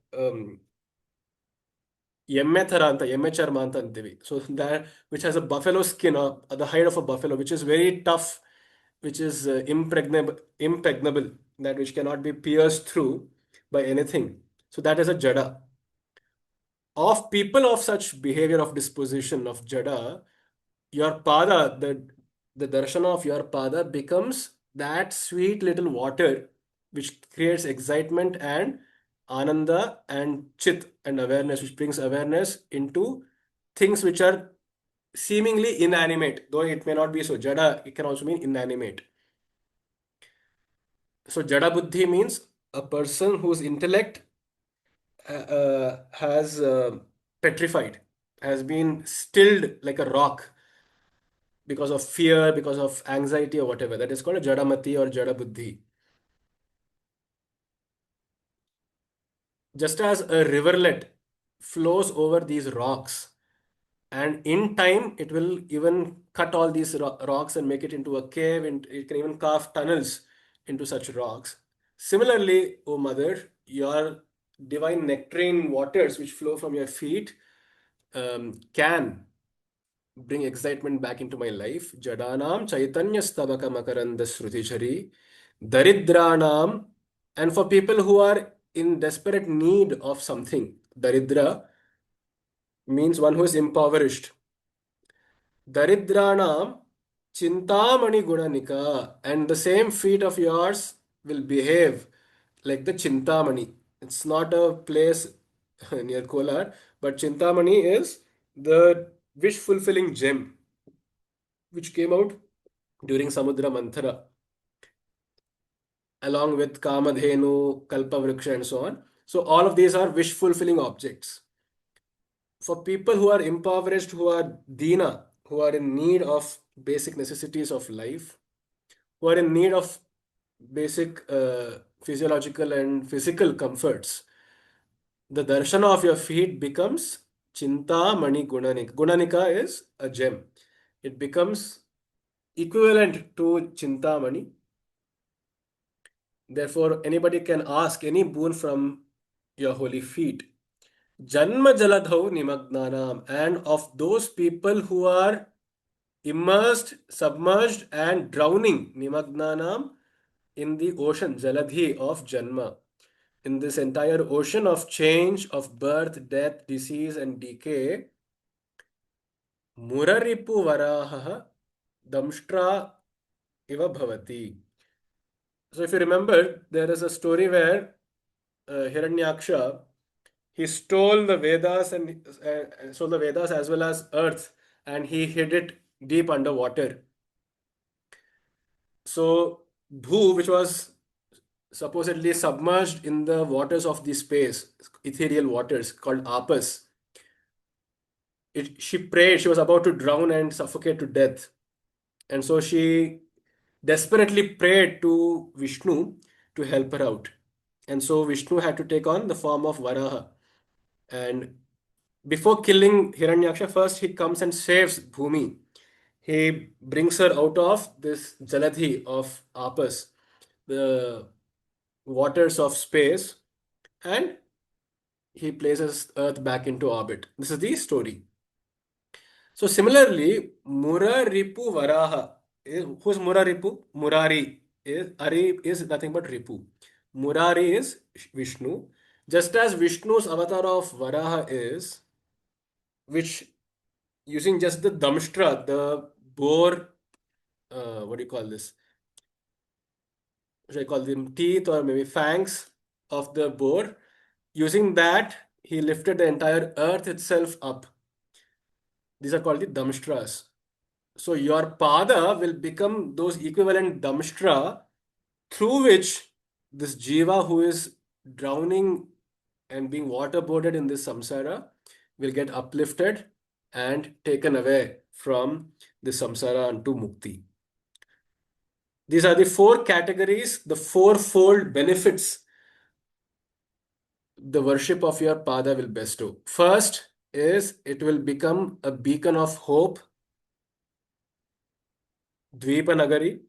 ಎಮ್ಮೆ ಥರ ಅಂತ ಎಮ್ಮೆ ಚರ್ಮ ಅಂತ ಅಂತೀವಿ. So that which has a buffalo skin or the hide of a buffalo, which is very tough, which is impregnable, that which cannot be pierced through by anything. So that is a jada. Of people of such behavior of disposition of jada, your pada, the darshana of your pada becomes that sweet little water which creates excitement and ananda and chit and awareness, which brings awareness into things which are seemingly inanimate, though it may not be so. Jada, it can also mean inanimate. So jada buddhi means a person whose intellect has petrified, has been stilled like a rock because of fear, because of anxiety, or whatever. That is called a jadamati or jadabuddhi. Just as a riverlet flows over these rocks, and in time it will even cut all these rocks and make it into a cave, and it can even carve tunnels into such rocks. Similarly, O Mother, your divine nectarine waters which flow from your feet can bring excitement back into my life. Jadanam Chaitanya Stabaka Makaranda Srutichari. Daridranam. And for people who are in desperate need of something, Daridra means one who is impoverished. Daridranam Chintamani Gunanika. And the same feet of yours will behave like the Chintamani. It's not a place near Kolar, But Chintamani is the wish fulfilling gem which came out during Samudra Manthara, along with Kamadhenu, Kalpavriksha, and so on. So, all of these are wish fulfilling objects. For people who are impoverished, who are Dina, who are in need of basic necessities of life, who are in need of basic physiological and physical comforts, the darshana of your feet becomes Chinta Mani Gunanika. Gunanika is a gem. It becomes equivalent to Chintamani. Therefore, anybody can ask any boon from your holy feet. Janma Jaladhau Nimagnanam. And of those people who are immersed, submerged, and drowning, Nimagnanam, in the ocean, Jaladhi of Janma, in this entire ocean of change, of birth, death, disease, and decay, Muraripu Varaha Damshtra Iva Bhavati. So, if you remember, there is a story where Hiranyaksha, he stole the Vedas and stole the Vedas as well as earth, and he hid it deep underwater. So, Bhu, which was supposedly submerged in the waters of the space, ethereal waters called Apas, she prayed, she was about to drown and suffocate to death. And so she desperately prayed to Vishnu to help her out. And so Vishnu had to take on the form of Varaha. And before killing Hiranyaksha, first he comes and saves Bhumi. He brings her out of this Jaladhi of Apas, the waters of space, and he places Earth back into orbit. This is the story. So similarly, Muraripu Varaha who's Muraripu? Murari is Ari is nothing but Ripu. Murari is Vishnu. Just as Vishnu's avatar of Varaha is, which using just the Damshtra, the boar, what do you call this? Should I call them teeth or maybe fangs of the boar? Using that, he lifted the entire earth itself up. These are called the Damshtras. So your pada will become those equivalent damshtra through which this jiva who is drowning and being waterboarded in this samsara will get uplifted and taken away from the samsara unto mukti. These are the four categories, the fourfold benefits the worship of your pada will bestow. First is it will become a beacon of hope, Dvipa Nagari,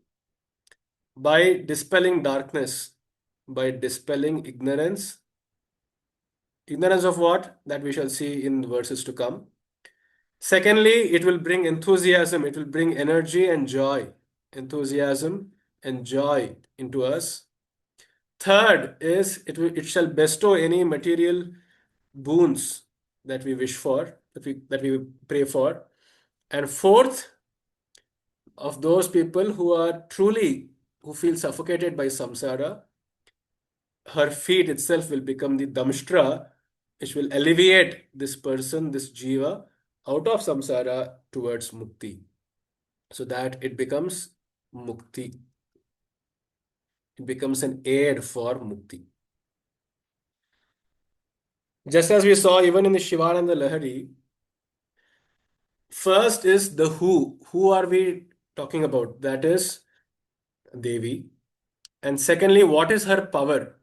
by dispelling darkness, by dispelling ignorance. Ignorance of what? That we shall see in verses to come. Secondly, it will bring enthusiasm, it will bring energy and joy. Enthusiasm and joy into us. Third is it shall bestow any material boons that we wish for, that we pray for. And fourth, of those people who are truly who feel suffocated by samsara, her feet itself will become the damshtra, which will alleviate this person, this jiva, out of samsara towards mukti, so that it becomes mukti. It becomes an aid for mukti. Just as we saw even in the Shivana and the Lahari, first is the who. Who are we talking about? That is Devi. And secondly, what is her power?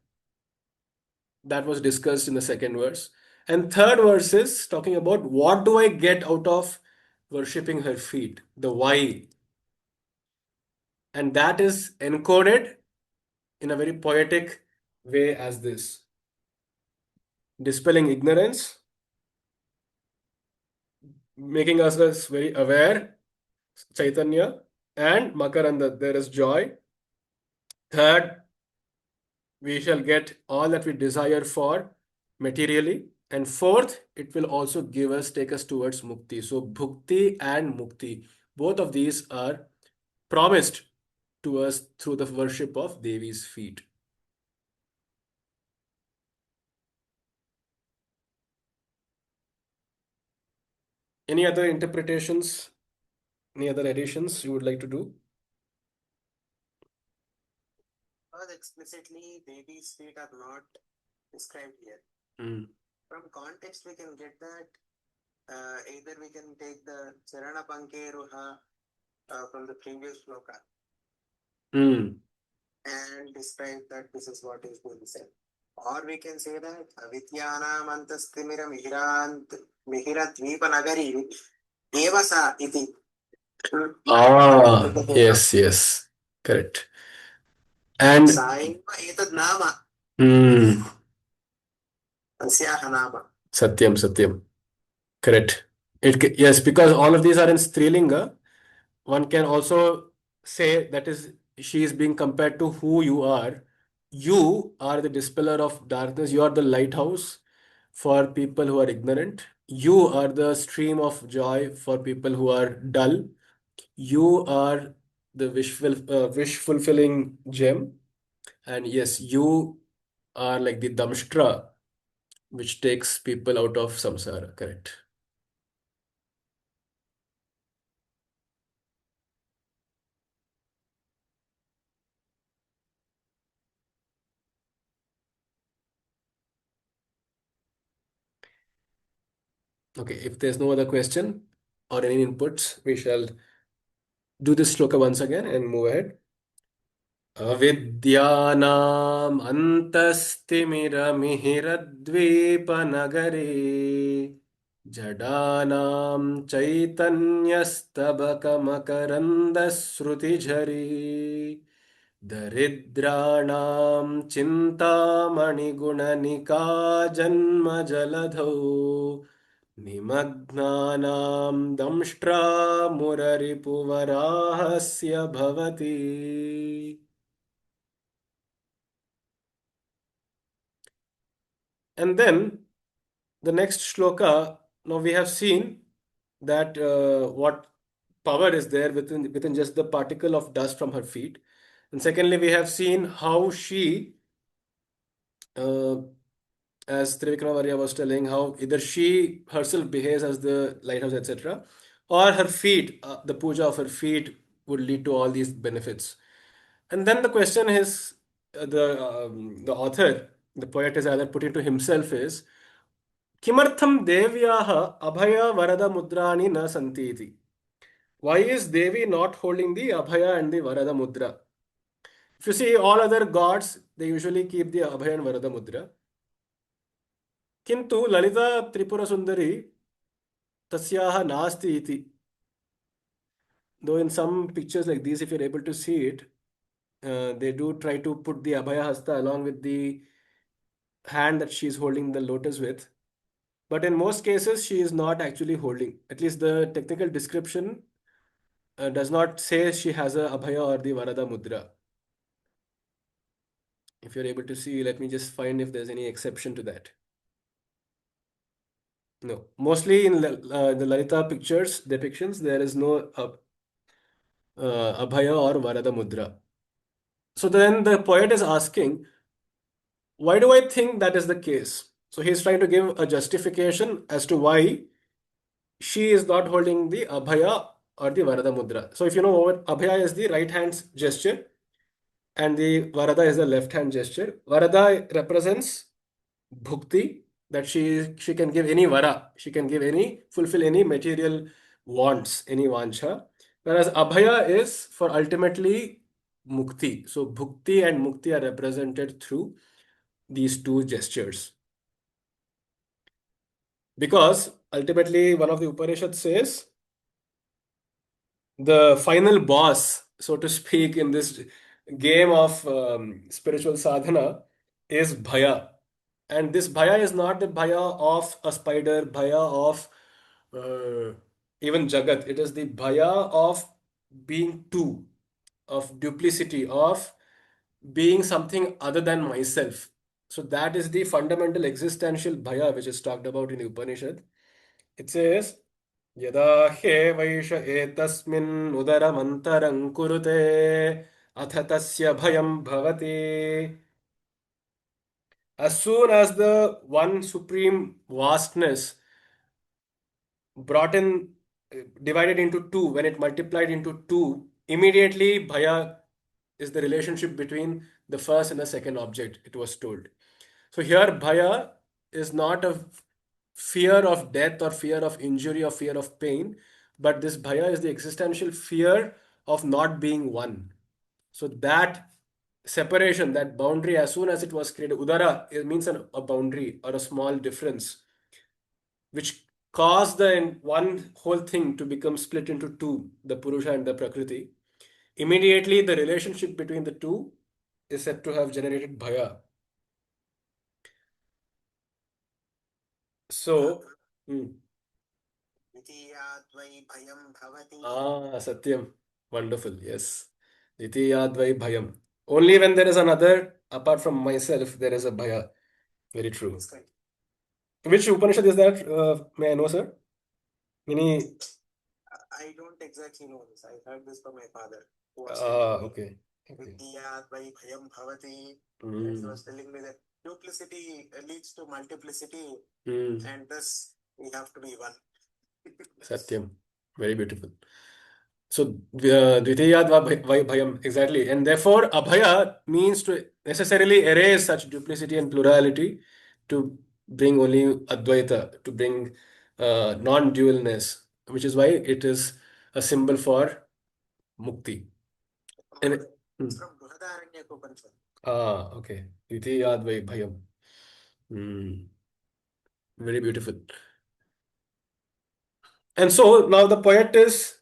That was discussed in the second verse. And third verse is talking about what do I get out of worshipping her feet, the why. And that is encoded in a very poetic way as this: dispelling ignorance, making us very aware, Chaitanya, and Makaranda, there is joy. Third, we shall get all that we desire for materially. And fourth, it will also give us, take us towards mukti. So, bhukti and mukti, both of these are promised to us through the worship of Devi's feet. Any other interpretations? Any other additions you would like to do? Because explicitly Devi's feet are not described here. Mm. From context, we can get that either we can take the Charana Pankeruha from the previous shloka Mm. and describe that this is what is being said. Or we can say that Avidyanam Antastimira Mihira Dvipa Nagari Devasa iti. Ah, yes, yes, correct. And Saima etad nama mm, Asyaha nama. Satyam, Satyam, correct. Yes, because all of these are in Strilinga. One can also say that is she is being compared to who you are. You are the dispeller of darkness. You are the lighthouse for people who are ignorant. You are the stream of joy for people who are dull. You are the wish fulfilling gem. And yes, you are like the damshtra which takes people out of samsara. Correct. Okay, if there's no other question or any inputs, we shall do this shloka once again and move ahead. अविद्यानाम् अन्तस्तिमिरमिहिरद्वीपनगरे जडानां चैतन्यस्तबकमकरन्दश्रुतिझरी दरिद्राणां चिन्तामणिगुणनिका जन्मजलधौ निमग्नानां दंष्ट्रा मुररिपुवराहस्य भवति. And then the next shloka, now we have seen that what power is there within just the particle of dust from her feet. And secondly, we have seen how she, uh, as Trivikramavarya was telling, how either she herself behaves as the lighthouse, etc., or her feet, the puja of her feet would lead to all these benefits. And then the question is, the author, the poet is either putting to himself is, किमर्थं देव्याः अभय वरद मुद्राणि न सन्ति इति. Why is Devi not holding the Abhaya and the Varada Mudra? If you see all other gods, they usually keep the Abhaya and Varada Mudra. किंतु ललिता त्रिपुर सुंदरी तस्याः नास्ति इति. Though in some pictures like these, if you're able to see it, they do try to put the Abhaya Hasta along with the hand that she's holding the lotus with. But in most cases, she is not actually holding. At least the technical description does not say she has a Abhaya or the Varada Mudra. If you're able to see, let me just find if there's any exception to that. No. Mostly in the Lalita pictures, depictions, there is no Abhaya or Varada Mudra. So then the poet is asking, why do I think that is the case? So he's trying to give a justification as to why she is not holding the Abhaya or the Varada Mudra. So if you know what Abhaya is the right hand gesture and the Varada is the left hand gesture. Varada represents bhukti, that she can give any vara, she can give any, fulfill any material wants, any vancha. Whereas Abhaya is for ultimately mukti. So bhukti and mukti are represented through these two gestures. Because ultimately one of the Upanishads says the final boss, so to speak, in this game of spiritual sadhana is bhaya. And this bhaya is not the bhaya of a spider, bhaya of even Jagat. It is the bhaya of being two, of duplicity, of being something other than myself. So that is the fundamental existential bhaya which is talked about in the Upanishad. It says, यदा ह्येवैष एतस्मिन् उदरमन्तरं कुरुते अथ तस्य भयं भवति. As soon as the one supreme vastness brought in, divided into two, when it multiplied into two, immediately bhaya is the relationship between the first and the second object, it was told. So here, bhaya is not a fear of death or fear of injury or fear of pain, but this bhaya is the existential fear of not being one. So that separation, that boundary, as soon as it was created, udara, it means a boundary or a small difference, which caused the one whole thing to become split into two, the Purusha and the Prakriti. Immediately, the relationship between the two is said to have generated bhaya. So, hmm. द्वितीयाद्वै भयं भवति. Satyam. Wonderful. Yes. Ditiyadvai bhayam. Only when there is another, apart from myself, there is a bhaya. Very true. That's correct. Which Upanishad is that? May I know, sir? Any. I don't exactly know this. I heard this from my father, who was telling me Okay. Okay. Vidyadvai bhayam bhavati. And he Mm. was telling me that duplicity leads to multiplicity, Mm. and thus we have to be one. Satyam. Very beautiful. So, Dvitiyad bhayam, exactly. And therefore, abhaya means to necessarily erase such duplicity and plurality to bring only Advaita, to bring non-dualness, which is why it is a symbol for mukti. And, It's hmm. from Brihadaranya Upanishad. Okay. Dvitiyad bhayam. Hmm. Very beautiful. And so now the poet is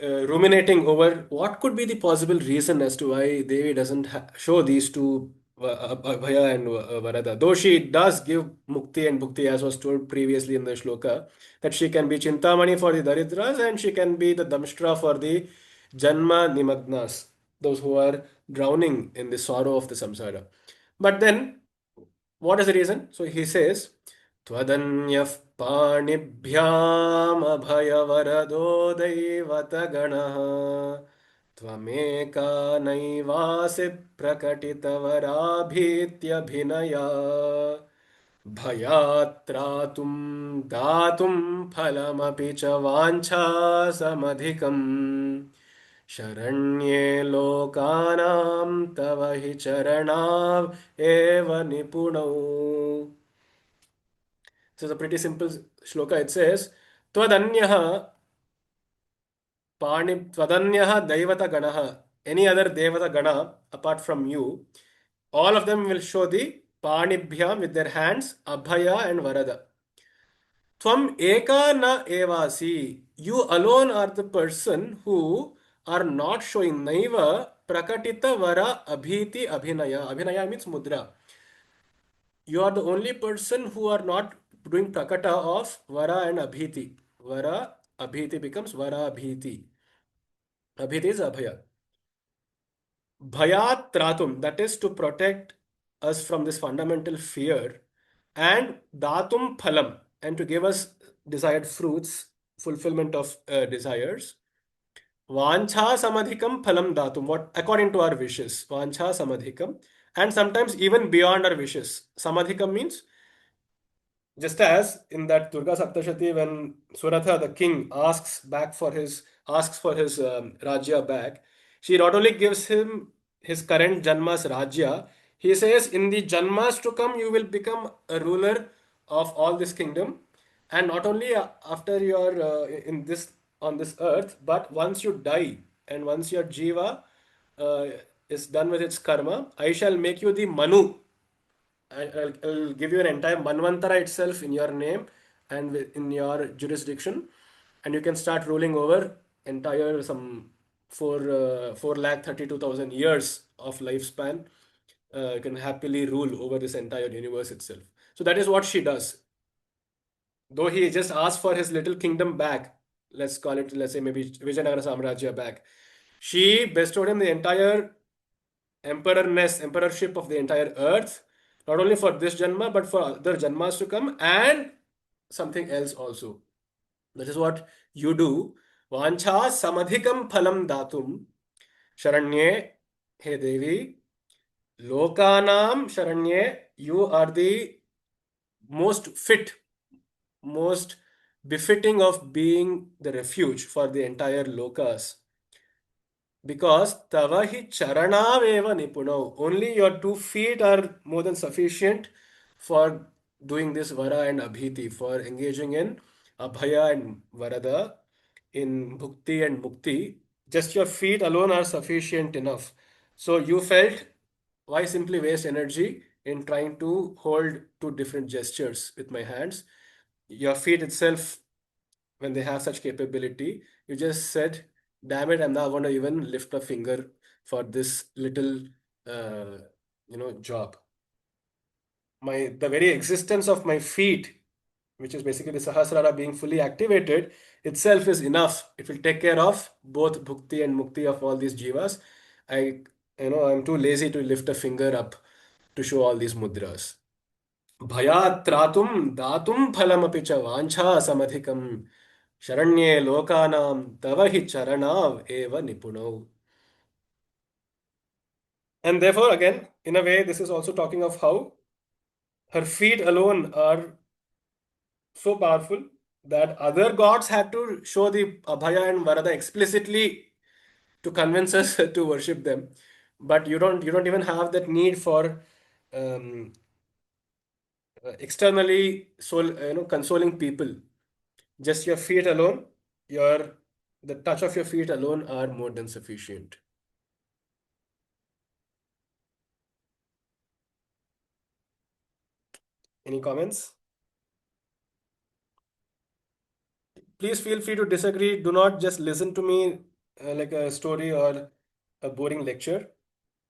ruminating over what could be the possible reason as to why Devi doesn't show these two, Abhaya and Varada. Though she does give Mukti and Bhukti, as was told previously in the shloka, that she can be Chintamani for the Daridras and she can be the Damshtra for the Janma Nimagnas, those who are drowning in the sorrow of the samsara. But then, what is the reason? So he says, त्वदन्यः पाणिभ्यामभयवरदो दैवतगणः त्वमेका नैवासि प्रकटितवराभीत्यभिनया भयात्रातुं दातुं फलमपि च वाञ्छासमधिकम् शरण्ये लोकानां तव हि चरणाव एव निपुणौ. So it's a pretty simple shloka. It says, Tvadanyaha Tvadanyaha Daivata Ganaha. Any other Devata Gana apart from you, all of them will show the Panibhyam with their hands, Abhaya and Varada. Tvam Eka na evasi. You alone are the person who are not showing Naiva Prakatita Vara Abhiti Abhinaya. Abhinaya means mudra. You are the only person who are not doing prakata of vara and abhiti. Vara abhiti becomes vara abhiti. Abhiti is abhaya. Bhayat tratum, that is to protect us from this fundamental fear, and datum phalam, and to give us desired fruits, fulfillment of desires. Vancha samadhikam phalam datum, what according to our wishes. Vancha samadhikam, and sometimes even beyond our wishes. Samadhikam means, just as in that Durga Saptashati, when Suratha, the king, asks for his Rajya back, she not only gives him his current Janma's Rajya, he says, in the Janmas to come, you will become a ruler of all this kingdom. And not only after you're in this on this earth, but once you die and once your Jiva uh, is done with its karma, I shall make you the Manu. I'll give you an entire Manvantara itself in your name and in your jurisdiction, and you can start ruling over entire some 4 lakh 32,000 years of lifespan. You can happily rule over this entire universe itself. So that is what she does. Though he just asked for his little kingdom back, let's call it, let's say maybe Vijayanagara Samrajya back, she bestowed him the entire emperorship of the entire earth, not only for this Janma, but for other Janmas to come and something else also. That is what you do. Vancha samadhikam phalam datum Sharanye, He Devi, Lokanam Sharanye, you are the most fit, most befitting of being the refuge for the entire lokas. Because tavahi charanaveva nipuno. Only your 2 feet are more than sufficient for doing this vara and abhiti, for engaging in abhaya and varada, in bhukti and mukti. Just your feet alone are sufficient enough. So you felt, why simply waste energy in trying to hold two different gestures with my hands? Your feet itself, when they have such capability, you just said, damn it, I'm not going to even lift a finger for this little uh, job. The very existence of my feet, which is basically the sahasrara being fully activated, itself is enough. It will take care of both bhukti and mukti of all these jivas. I'm too lazy to lift a finger up to show all these mudras. भयात् त्रातुं दातुं फलमपि च वाञ्छा समधिकं शरण्ये लोकानां तव हि चरणाव एव निपुणौ. And therefore, again, in a way, this is also talking of how her feet alone are so powerful that other gods had to show the Abhaya and Varada explicitly to convince us to worship them. But you don't even have that need for um, externally consoling people. Just your feet alone, your the touch of your feet alone are more than sufficient. Any comments? Please feel free to disagree. Do not just listen to me like a story or a boring lecture.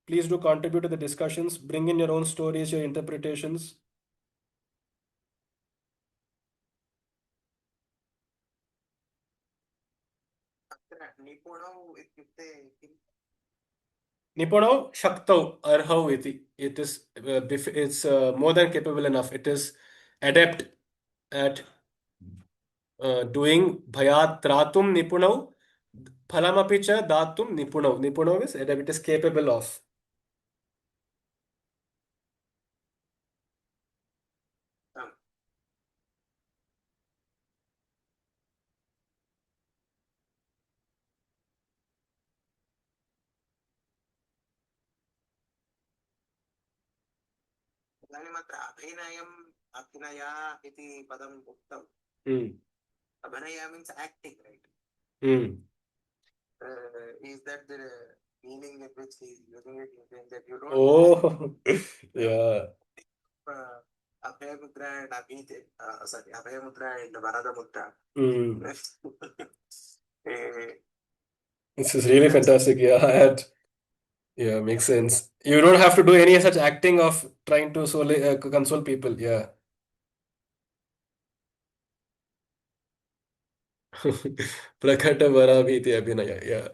Please do contribute to the discussions. Bring in your own stories, your interpretations. अत्र निपुणौ इत्युक्ते किम्? Nipuno shaktau arhau iti. It's more than capable enough. It is adept at doing bhayat tratum nipunau phalamapi cha datum nipunau. Nipunau is adept. It is capable of. आम्. इदानीम् अत्र अभिनया इति पदम् उक्तम्. Mm. Abhinaya means acting, right? Mm. Is that the meaning in which he is using it? That you don't Oh, have yeah. Abhaya Mudra and Abhaya Mudra and Varada Mudra. Mm. Eh, This is really that's fantastic. Yeah, yeah, makes sense. You don't have to do any such acting of trying to console people. Yeah. Prakata Varabhiti Abhinaya. Yeah.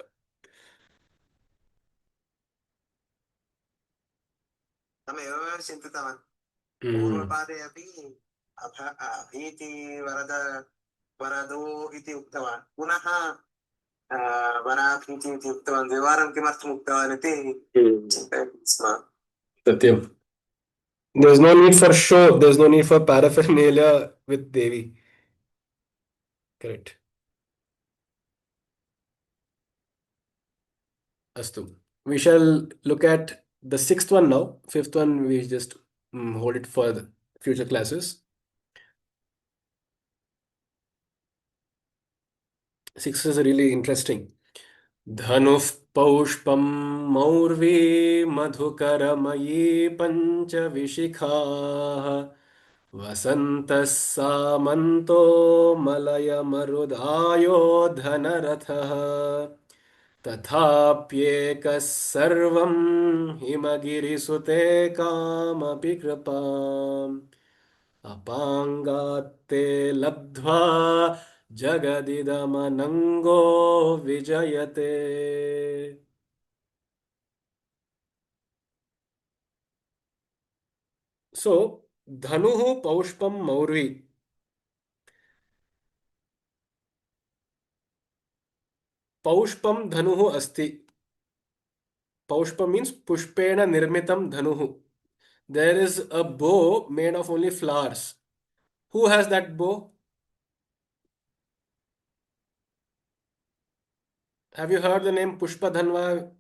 तमेव चिन्तितवान्. Mm. पूर्वपादे अपि अभीति वरदो इति उक्तवान्. पुनः वराभीति इति उक्तवान्. द्विवारं किमर्थम् उक्तवान् इति Mm. चिन्तयति स्म. Satyam. There's no need for show. There's no need for paraphernalia with Devi. Correct. Astu. We shall look at the sixth one now. Fifth one, we just hold it for the future classes. Sixth is really interesting. धनुः पौष्पं मौर्वी मधुकरमयी पञ्चविशिखाः वसन्तः सामन्तो मलयमरुदायो धनरथः तथाप्येकः सर्वं हिमगिरिसुते कामपि कृपाम् अपाङ्गात्ते लब्ध्वा जगदिदमनङ्गो विजयते. So, dhanuhu paushpam maurvi. Paushpam dhanuhu asti. Paushpam means pushpena nirmitam dhanuhu. There is a bow made of only flowers. Who has that bow? Have you heard the name Pushpa Dhanwa?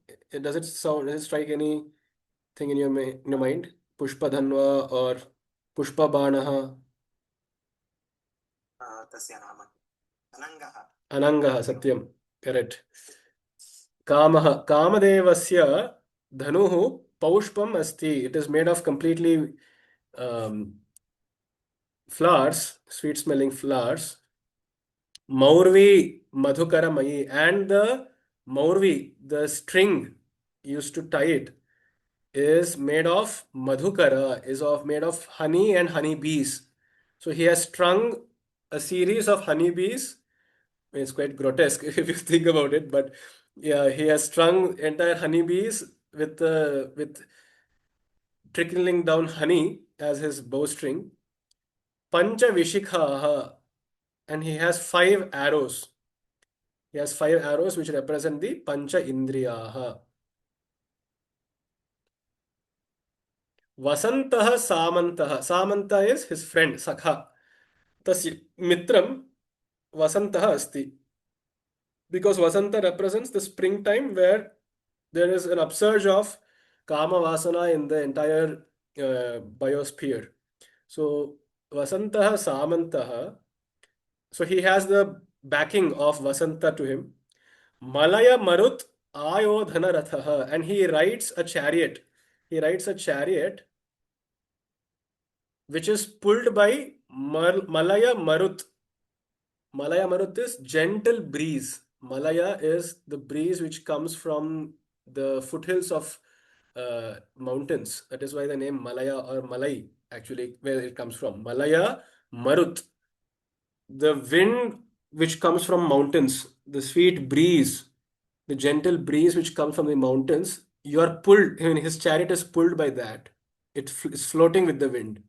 Does it strike anything in your mind? Pushpa Dhanwa or Pushpa Banaha? तस्य नाम अनङ्गः. Anangaha, Satyam. Correct. Kamaha. Kamadevasya dhanuhu paushpam asti. It is made of completely um, flowers, sweet smelling flowers. Maurvi Madhukara Mayi. And the Maurvi, the string used to tie it, is made of Madhukara, made of honey and honeybees. So he has strung a series of honeybees. It's quite grotesque if you think about it, but yeah, he has strung entire honeybees with trickling down honey as his bowstring. Pancha Vishikhaha, and he has 5 arrows. He has 5 arrows which represent the Pancha Indriyaha. Vasantaha Samantaha. Samanta is his friend, Sakha. Tasya Mitram Vasantaha Asti. Because Vasanta represents the springtime where there is an upsurge of Kama Vasana in the entire biosphere. So Vasantaha Samantaha. So he has the backing of Vasanta to him. Malaya Marut Ayodhana Rathaha. And he rides a chariot. He rides a chariot which is pulled by Malaya Marut. Malaya Marut is gentle breeze. Malaya is the breeze which comes from the foothills of mountains. That is why the name Malaya or Malai actually where it comes from. Malaya Marut. The wind which comes from mountains, the sweet breeze, the gentle breeze which comes from the mountains, you are pulled. I mean, his chariot is pulled by that. It's floating with the wind.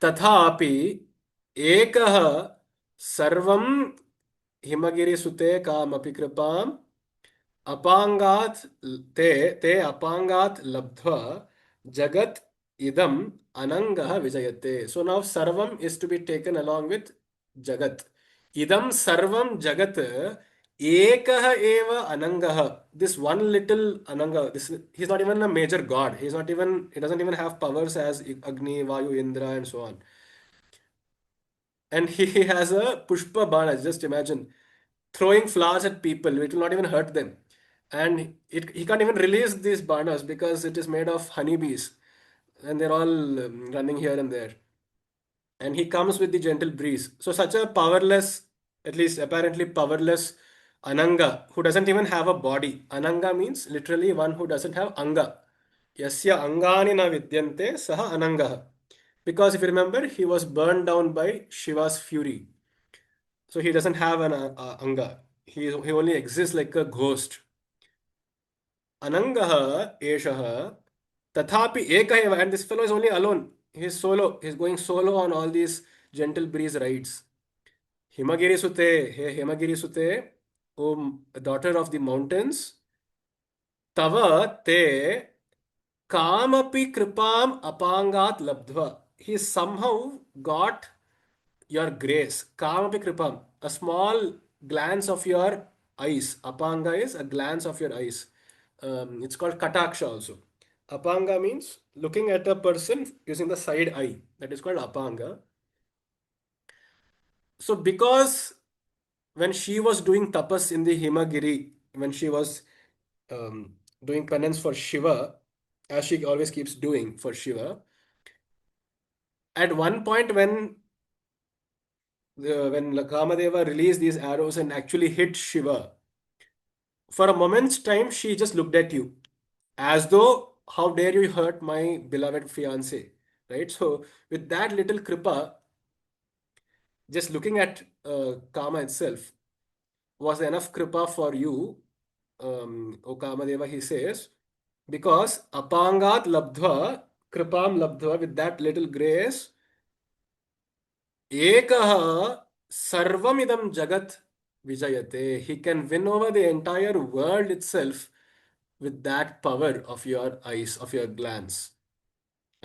तथापि एकः सर्वं हिमगिरिसुते कामपि कृपाम् अपाङ्गात् ते ते अपाङ्गात् लब्ध्वा जगत् idam anangaha vijayate. So now sarvam is to be taken along with jagat. Idam sarvam jagat ekah eva anangaha. This one little ananga, he's not even a major god. He doesn't even have powers as Agni, Vayu, Indra, and so on. And he has a pushpa bana. Just imagine throwing flowers at people. It will not even hurt them. And he can't even release these banas because it is made of honeybees. And they're all running here and there. And he comes with the gentle breeze. So such a powerless, at least apparently powerless Ananga, who doesn't even have a body. Ananga means literally one who doesn't have Anga. Yasya Angani na vidyante saha Anangaha. Because if you remember, he was burned down by Shiva's fury. So he doesn't have an anga. He only exists like a ghost. Anangaha eshaha tathapi ekaiva. And this fellow is only alone. He's solo. He's going solo on all these gentle breeze rides. Himagiri Sute, hey Himagiri Sute, O daughter of the mountains, tava te kamapi kripam apangat labdhva. He somehow got your grace. Kamapi kripam. A small glance of your eyes. Apanga is a glance of your eyes. It's called kataksha also. Apanga means looking at a person using the side eye. That is called apanga. So because when she was doing tapas in the Himagiri, when she was doing penance for Shiva, as she always keeps doing for Shiva, at one point when Kamadeva released these arrows and actually hit Shiva, for a moment's time she just looked at you as though, how dare you hurt my beloved fiance, right? So with that little kripa, just looking at Kama itself was enough kripa for you, O Kamadeva, he says, because apangat labdhva, kripam labdhva, with that little grace, Ekaha sarvamidam jagat vijayate. He can win over the entire world itself with that power of your eyes, of your glance.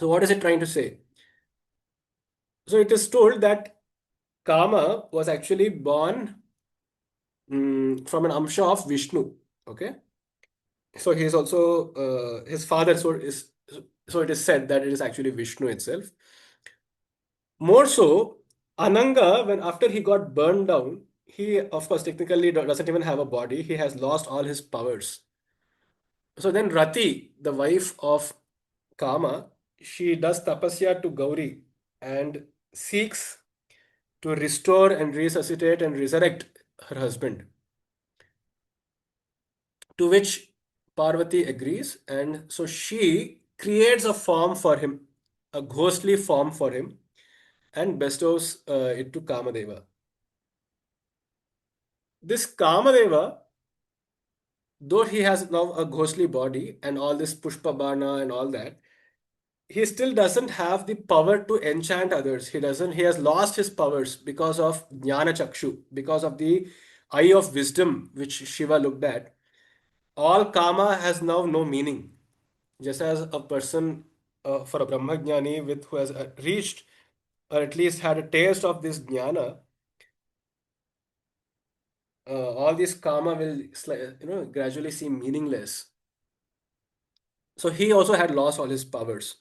So what is it trying to say? So it is told that Kama was actually born from an amsha of Vishnu. Okay, so he is also his father. So it is said that it is actually Vishnu itself. More so, Ananga, when after he got burned down, he of course technically doesn't even have a body. He has lost all his powers. So then Rati, the wife of Kama, she does tapasya to Gauri and seeks to restore and resuscitate and resurrect her husband. To which Parvati agrees, and so she creates a form for him, a ghostly form for him, and bestows it to Kamadeva. This Kamadeva, though he has now a ghostly body and all this Pushpa Bana and all that, he still doesn't have the power to enchant others. He has lost his powers because of Jnana Chakshu, because of the eye of wisdom which Shiva looked at. All Kama has now no meaning. Just as a person for a Brahmajnani with who has reached or at least had a taste of this Jnana, all this Kama will gradually seem meaningless. So he also had lost all his powers.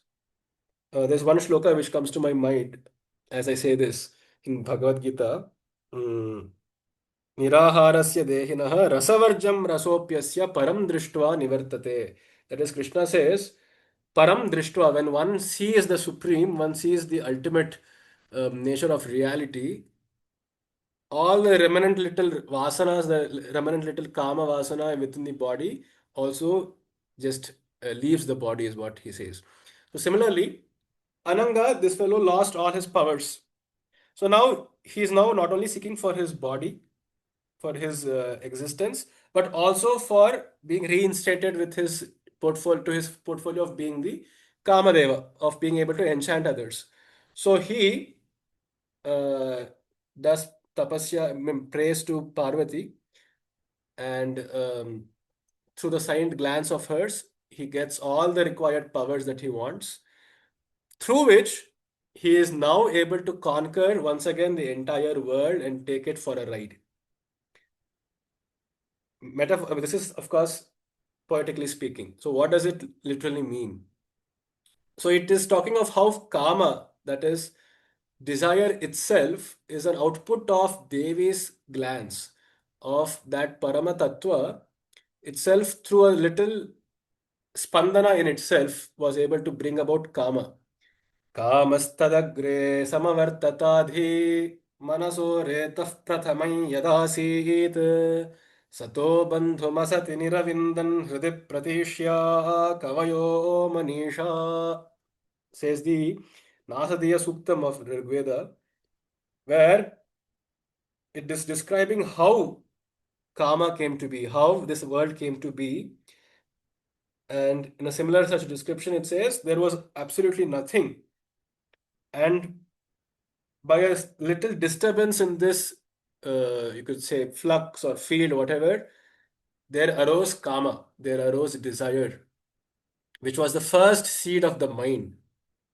There's one shloka which comes to my mind as I say this in Bhagavad Gita. mm, Niraharasya dehinah rasavarjam rasopyasya param drishtva nivartate. That is, Krishna says, param drishtva, when one sees the supreme, one sees the ultimate nature of reality, all the remnant little vasanas, the remnant little kama vasana within the body also just leaves the body, is what he says. So similarly, Ananga, this fellow lost all his powers. So now he is now not only seeking for his body, for his existence, but also for being reinstated with his portfolio of being the Kamadeva, of being able to enchant others. So he uh, does tapasya, prays to Parvati, and through the silent glance of hers, he gets all the required powers that he wants, through which he is now able to conquer once again the entire world and take it for a ride. Metaphor, this is, of course, poetically speaking. So, what does it literally mean? So, it is talking of how kama, that is, desire itself, is an output of Devi's glance, of that Parama Tattva itself, through a little spandana in itself, was able to bring about kama. कामस्तदग्रे समवर्तताधि मनसो रेतः प्रथमै यदासीत् सतो बन्धुमसति निरविन्दन् हृदि प्रतीक्ष्या कवयो Manisha, says the Nasadiya Suktam of Rigveda, where it is describing how karma came to be, how this world came to be. And in a similar such description, it says there was absolutely nothing. And by a little disturbance in this, you could say, flux or field, whatever, there arose kama, there arose desire, which was the first seed of the mind,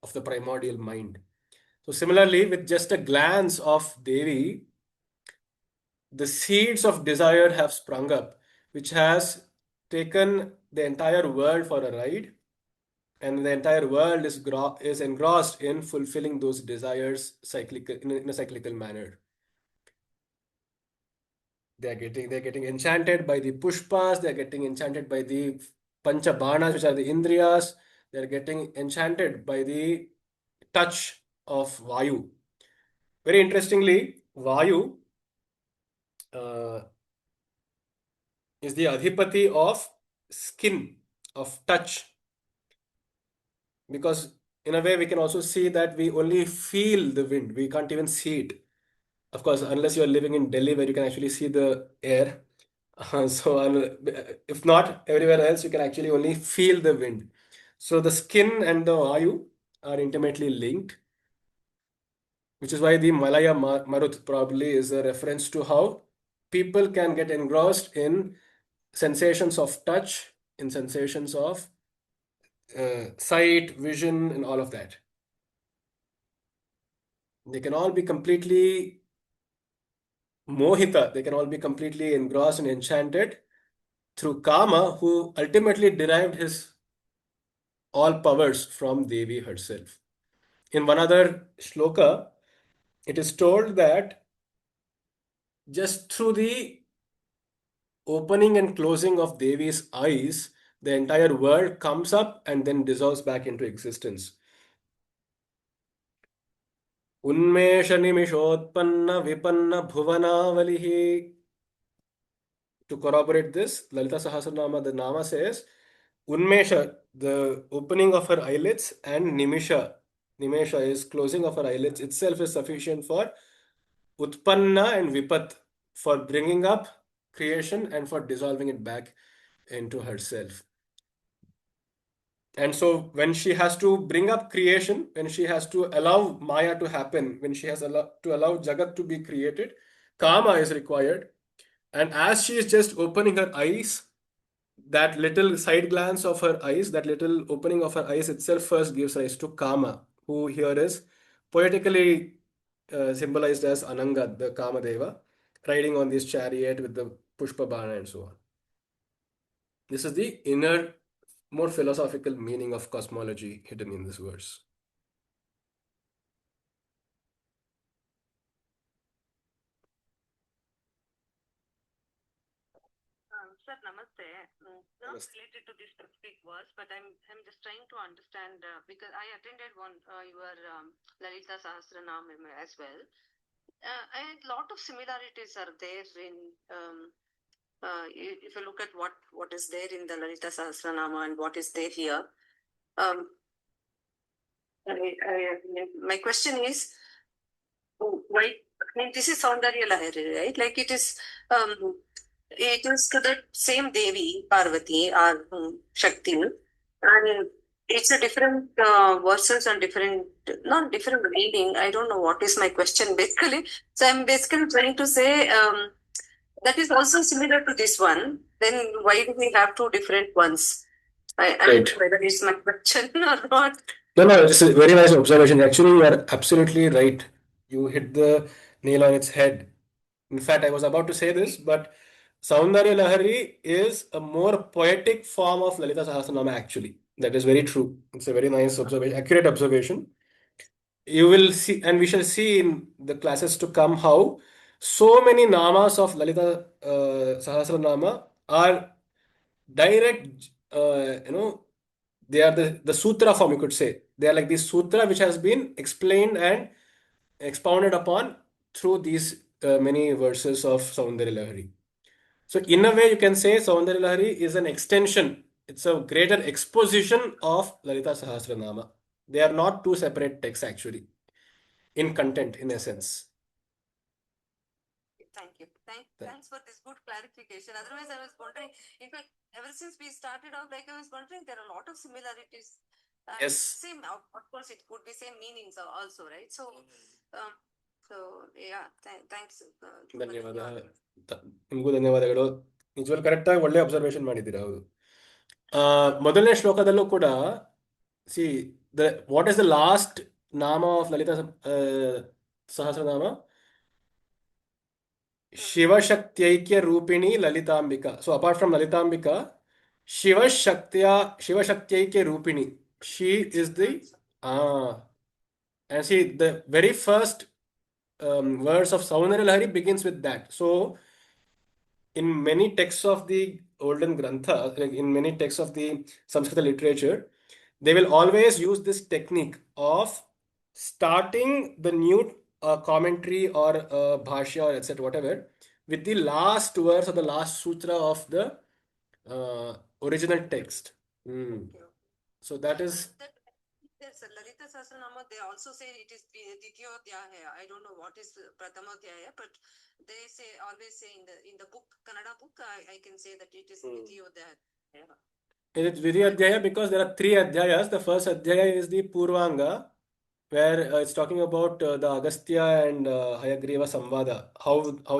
of the primordial mind. So, similarly, with just a glance of Devi, the seeds of desire have sprung up, which has taken the entire world for a ride, and the entire world is engrossed in fulfilling those desires cyclical, in a cyclical manner. They're getting enchanted by the pushpas, they're getting enchanted by the panchabanas, which are the indriyas, they're getting enchanted by the touch of Vayu. Very interestingly, Vayu uh, is the adhipati of skin, of touch, because in a way we can also see that we only feel the wind, we can't even see it. Of course, unless you're living in Delhi where you can actually see the air. If not, everywhere else you can actually only feel the wind. So the skin and the Vayu are intimately linked, which is why the Malaya Marut probably is a reference to how people can get engrossed in sensations of touch, in sensations of sight, vision, and all of that. They can all be completely mohita, they can all be completely engrossed and enchanted through Kama, who ultimately derived his all powers from Devi herself. In one other shloka, it is told that just through the opening and closing of Devi's eyes, the entire world comes up and then dissolves back into existence. Unmesha nimishotpanna vipanna bhuvanavalihi. To corroborate this, Lalita Sahasranama, the Nama says, Unmesha, the opening of her eyelids, and Nimesha is closing of her eyelids itself is sufficient for Utpanna and Vipat, for bringing up creation and for dissolving it back into herself. And so when she has to bring up creation, when she has to allow Maya to happen, when she has to allow Jagat to be created, Kama is required. And as she is just opening her eyes, that little side glance of her eyes, that little opening of her eyes itself first gives rise to Kama, who here is poetically symbolized as Ananga, the Kama Deva, riding on this chariot with the Pushpa Bana and so on. This is the inner, more philosophical meaning of cosmology hidden in this verse. Sir, namaste. Not Namaste. related to this specific verse, but I'm just trying to understand because I attended one your Lalita Sahasranam as well. And a lot of similarities are there in if you look at what is there in the Lalita Sahasranama and what is there here. Um, my question is, why? I mean, this is Soundarya Lahari, right? Like it is to the same Devi, Parvati, or Shakti, and it's a different verses and different, not different reading. I don't know what is my question basically. So I'm basically trying to say that is also similar to this one. Then why do we have two different ones? I don't Right. know whether it's my question or not. No, this is a very nice observation. Actually, you are absolutely right. You hit the nail on its head. In fact, I was about to say this, but Soundarya Lahari is a more poetic form of Lalita Sahasranama, actually. That is very true. It's a very nice observation, accurate observation. You will see, and we shall see in the classes to come how so many namas of Lalita Sahasranama are direct, they are the sutra form, you could say. They are like the sutra which has been explained and expounded upon through these many verses of Soundarya Lahari. So, in a way, you can say Soundarya Lahari is an extension, it's a greater exposition of Lalita Sahasranama. They are not two separate texts, actually, in content, in essence. Thank you. Thank- Thanks for this good clarification. Otherwise, I was wondering, in fact, ever since we started out, like I was wondering, there are a lot of similarities. Yes. Same, of course, it could be same meanings also, right? So yeah, thanks. ಧನ್ಯವಾದ ನಿಮಗೂ ಧನ್ಯವಾದಗಳು ನಿಜವಾಗ್ಲೂ ಕರೆಕ್ಟಾಗಿ ಒಳ್ಳೆ observation ಮಾಡಿದ್ದೀರಾ ಹೌದು ಮೊದಲನೇ ಶ್ಲೋಕದಲ್ಲೂ ಕೂಡ see what is the last ನಾಮ ಆಫ್ ಲಲಿತಾ ಸಹಸ್ರನಾಮ ಶಿವಶಕ್ತೈಕ್ಯ ರೂಪಿಣಿ Lalitambika so apart from Lalitambika ಶಿವಶಕ್ತೈಕ್ಯ ರೂಪಿಣಿ she is the and see the very first verse of Saundarya Lahari begins with that. So in many texts of the olden grantha, like in many texts of the Sanskrit literature, they will always use this technique of starting the new commentary or bhashya or etc. whatever with the last verse or the last sutra of the original text. So that is There's a Lalita Sahasranama, they also say it is Ditiyodhyaya. I don't know what is Prathamadhyaya, but they say always say in the book, Kannada book, I can say that it is Ditiyodhyaya. It's Adhyaya because there are three Adhyayas. The first Adhyaya is the Purvanga, where it's talking about the Agastya and Hayagriva Samvada, how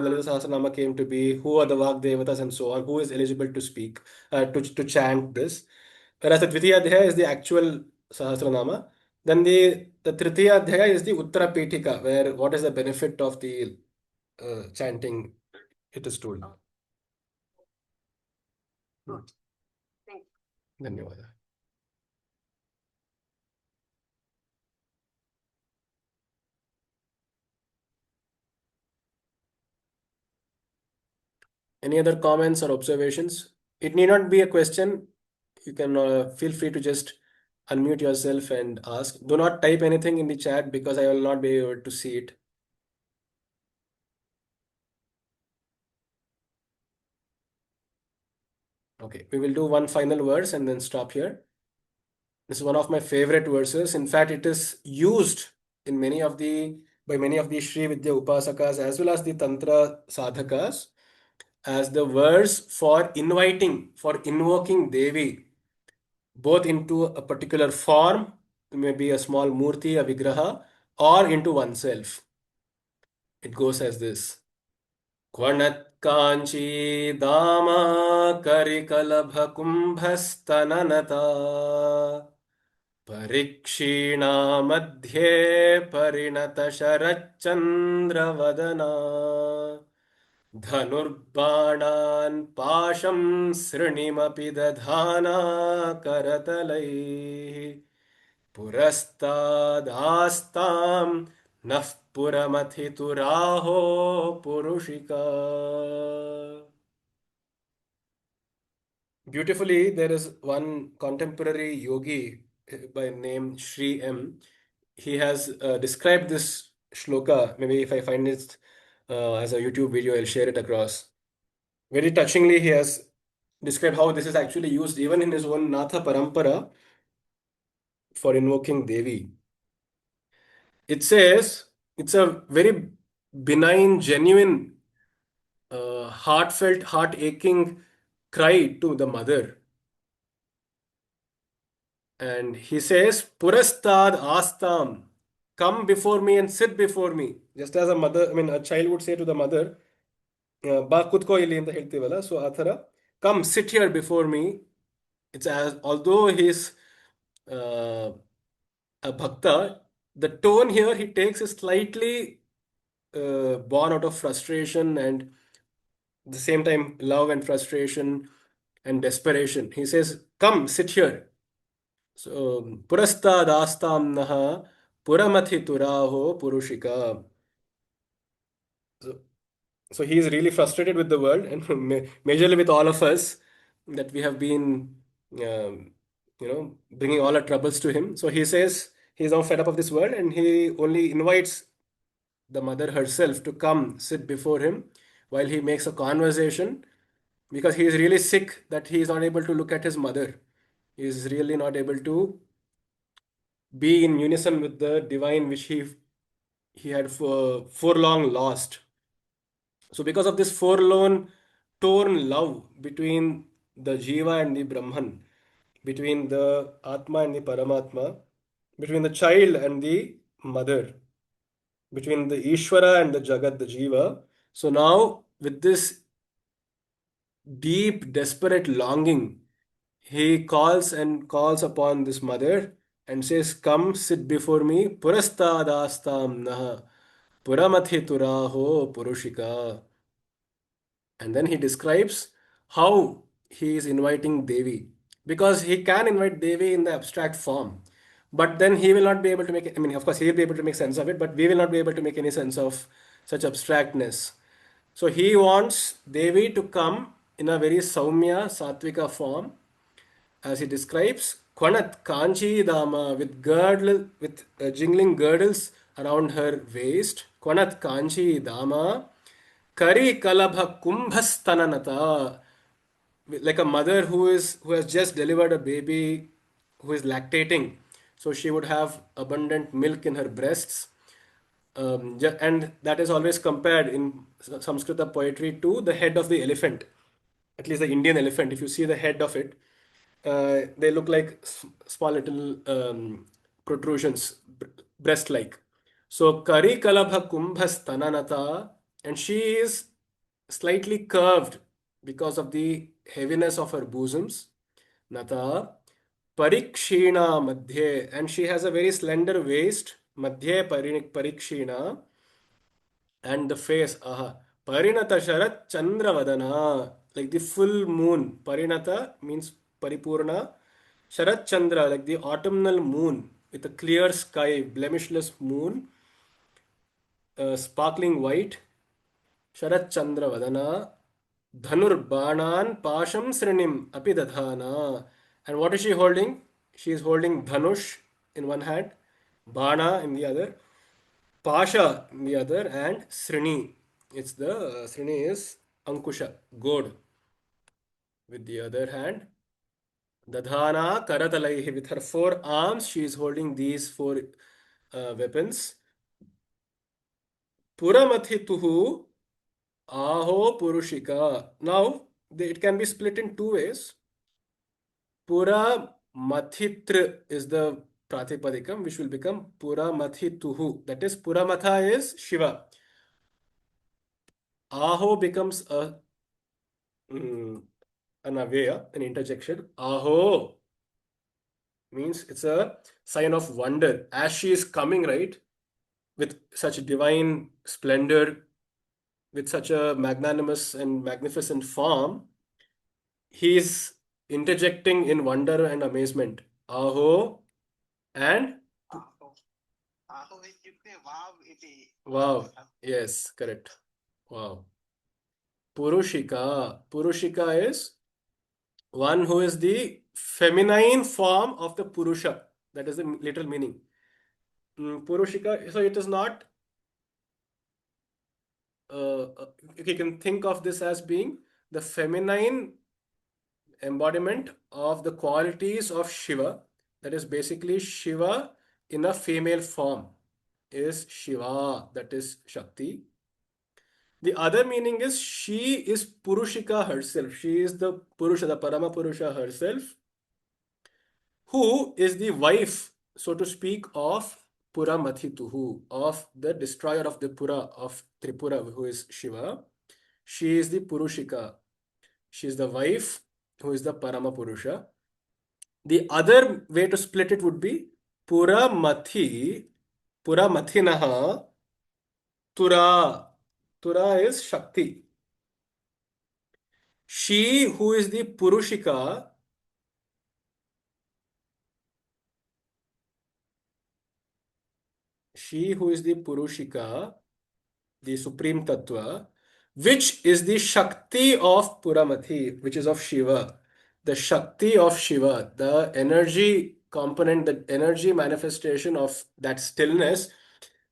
Lalita Sahasranama came to be, who are the Vagdevatas and so on, who is eligible to speak, to chant this. Whereas the Dvitiya Adhyaya is the actual Sahasranama. Then the Tritiya Adhyaya is the Uttara Pitika, where what is the benefit of the chanting, it is told. Oh, good. Thank you. Dhanyawad. Any other comments or observations? It need not be a question. You can feel free to just unmute yourself and ask. Do not type anything in the chat because I will not be able to see it. Okay, we will do one final verse and then stop here. This is one of my favorite verses. In fact, it is used in many of the by many of the Sri Vidya Upasakas as well as the Tantra Sadhakas as the verse for inviting, for invoking Devi, both into a particular form, maybe a small murti, a vigraha, or into oneself. It goes as this. क्वणत्काञ्ची दामा करिकलभकुम्भस्तननता परिक्षीणा मध्ये परिणतशरच्चन्द्रवदना धनुर्बाणान् पाशं सृणिमपि दधाना करतलैः पुरस्तादास्तां नः पुरमथितुराहो पुरुषिका. Beautifully, there is one contemporary yogi by name Sri M. He has described this shloka. Maybe if I find it as a YouTube video, I'll share it across. Very touchingly, he has described how this is actually used even in his own Natha Parampara for invoking Devi. It says it's a very benign, genuine, heartfelt, heart aching cry to the mother. And he says, Purastad Astam, come before me and sit before me. Just as a mother, I mean, a child would say to the mother, ಬಾ ಕೂತ್ಕೋ ಇಲ್ಲಿ ಅಂತ ಹೇಳ್ತೀವಲ್ಲ so ಆ ಥರ come sit here before me it's as although he's a bhakta, the tone here he takes is slightly born out of frustration and at the same time love and frustration and desperation. He says, come sit here. So purastadastamnaha puramatituraho purushika. So, so he is really frustrated with the world and majorly with all of us that we have been, bringing all our troubles to him. So he says he is now fed up of this world and he only invites the mother herself to come sit before him while he makes a conversation because he is really sick that he is not able to look at his mother. He is really not able to be in unison with the divine which he had for long lost. So because of this forlorn, torn love between the Jiva and the Brahman, between the Atma and the Paramatma, between the child and the mother, between the Ishvara and the Jagat, the Jiva. So now with this deep, desperate longing, he calls and calls upon this mother and says, come sit before me, purastadastam naha, puramatituraho purushika. And then he describes how he is inviting Devi. Because he can invite Devi in the abstract form. But then he will not be able to make, I mean, of course, he will be able to make sense of it, but we will not be able to make any sense of such abstractness. So he wants Devi to come in a very Saumya, Satvika form, as he describes, Kwanat Kanchi Dama with girdle, with jingling girdles around her waist. Kwanat Kanchi Dama, Kari Kalabha Kumbhastananata, like a mother who has just delivered a baby who is lactating. So she would have abundant milk in her breasts. And that is always compared in Samskrita poetry to the head of the elephant, at least the Indian elephant. If you see the head of it, they look like small little protrusions, breast-like. So Kari Kalabha Kumbhas Tananata, and she is slightly curved because of the heaviness of her bosoms. Nata Parikshina Madhye, and she has a very slender waist. Madhye Parikshina. And the face, aha. Parinata Sharat Chandravadana, like the full moon. Parinata means Paripurna. Sharat Chandra, like the autumnal moon with a clear sky, blemishless moon, sparkling white. Sharat Chandravadana. Dhanur Banan Pasham Srinim Apidadhana. And what is she holding? She is holding Dhanush in one hand, Bana in the other, Pasha in the other, and Srini. It's the Srini is Ankusha, goad, with the other hand. Dadhana Karatalaihi, with her four arms, she is holding these four weapons. Puramatituhu Aho Purushika. Now, it can be split in two ways. Pura Mathitra is the Pratipadikam, which will become Pura Mathituhu. That is, Puramatha is Shiva. Aho becomes mm, an avaya, an interjection. Aho means it's a sign of wonder. As she is coming, right, with such divine splendor, with such a magnanimous and magnificent form, he is interjecting in wonder and amazement. Aho and आहो आहो इत्युक्ते wow इति wow. Yes, correct. Wow. Purushika. Purushika is one who is the feminine form of the Purusha. That is the literal meaning. Purushika, so it is not, you can think of this as being the feminine embodiment of the qualities of Shiva. That is basically Shiva in a female form is Shiva, that is Shakti. The other meaning is she is Purushika herself. She is the Purusha, the Parama Purusha herself, who is the wife, so to speak, of Puramathituhu, of the destroyer of the Pura, of Tripura, who is Shiva. She is the Purushika. She is the wife who is the Parama Purusha. The other way to split it would be Puramathi, Puramathinaha, Tura. Tura is Shakti. She who is the Purushika, she who is the Purushika, the Supreme Tattva, which is the Shakti of Puramathi, which is of Shiva. The Shakti of Shiva, the energy component, the energy manifestation of that stillness,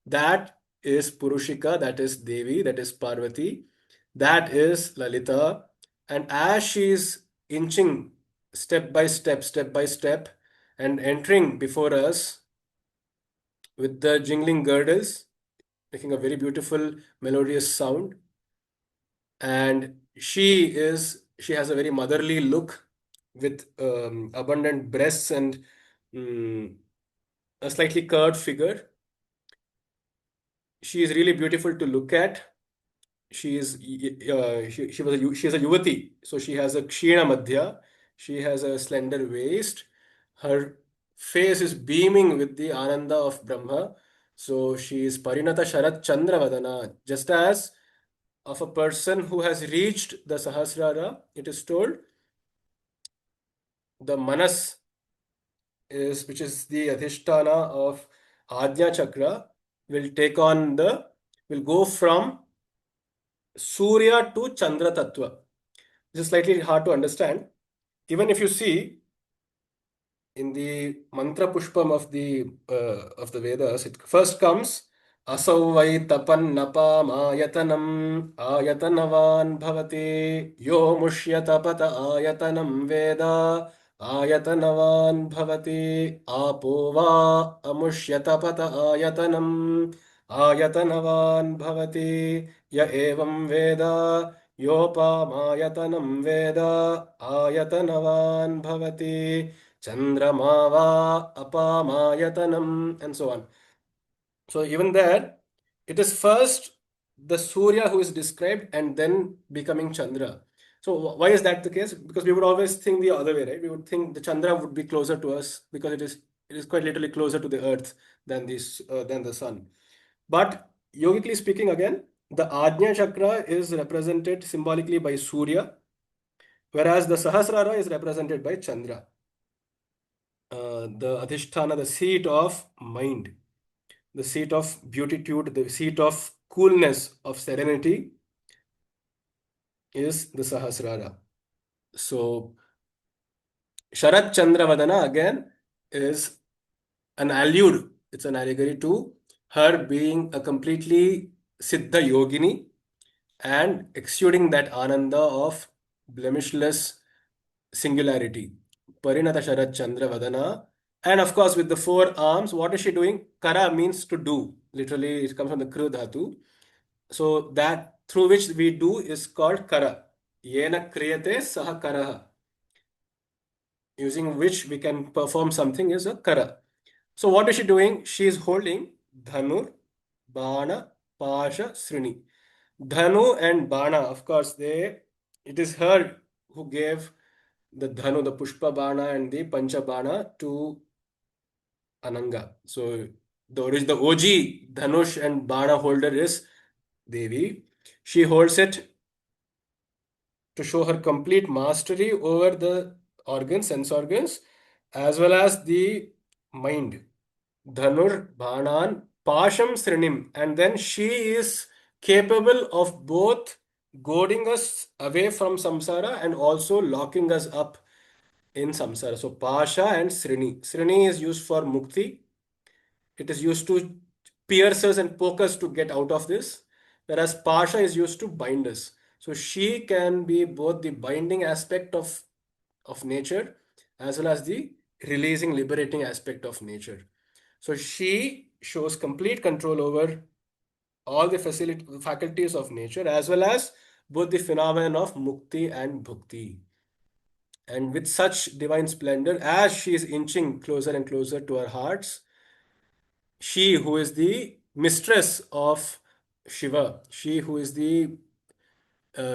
that is Purushika, that is Devi, that is Parvati, that is Lalita. And as she is inching step by step, and entering before us with the jingling girdles, making a very beautiful melodious sound, and she has a very motherly look with abundant breasts and mm, a slightly curved figure. She is really beautiful to look at. She is she is a yuvati, so she has a kshina madhya, she has a slender waist, her face is beaming with the ananda of Brahma, so she is parinata sharat chandravadana, just as of a person who has reached the Sahasrara. It is told the Manas is, which is the Adhisthana of Ajna Chakra, will go from Surya to Chandra Tattva. This is slightly hard to understand. Even if you see in the mantra pushpam of the Vedas, it first comes Asau vai tapan napam ayatanavan bhavati yo mushya tapata ayatanam veda ayatanavan bhavati apo va amushya tapata ayatanavan bhavati ya evam veda योपामायतनं वेद आयतनवान् भवति चन्द्रमा वा अपामायतनम्, and so on. So even there, it is first the Surya who is described and then becoming Chandra. So why is that the case? Because we would always think the other way, right? We would think the Chandra would be closer to us because it is quite literally closer to the earth than the sun. But yogically speaking, again, The Ajna Chakra is represented symbolically by Surya, whereas the Sahasrara is represented by Chandra. The Adhisthana, the seat of mind, the seat of beatitude, the seat of coolness, of serenity is the Sahasrara. So, Sharat Chandra Vadana again is an allude, it's an allegory to her being a completely Siddha Yogini and exuding that Ananda of blemishless singularity. Parinata Sharat Chandra Vadana. And of course, with the four arms, what is she doing? Kara means to do. Literally, it comes from the Kru Dhatu. So that through which we do is called Kara. Yena kriyate saha karaha. Using which we can perform something is a Kara. So what is she doing? She is holding Dhanur, Bana, Pasha, Srini. Dhanu and Bana, of course, it is her who gave the Dhanu, the Pushpa Bana and the Pancha Bana to Ananga. So the OG Dhanush and Bana holder is Devi. She holds it to show her complete mastery over the organs, sense organs, as well as the mind. Dhanur Banan Pasham Srinim. And then she is capable of both goading us away from samsara and also locking us up in samsara. So Pasha and Srini. Srini is used for mukti. It is used to pierce us and poke us to get out of this. Whereas Pasha is used to bind us. So she can be both the binding aspect of nature as well as the releasing, liberating aspect of nature. So she shows complete control over all the faculties of nature as well as both the phenomenon of mukti and bhukti. And with such divine splendor, as she is inching closer and closer to our hearts, she who is the mistress of Shiva, she who is the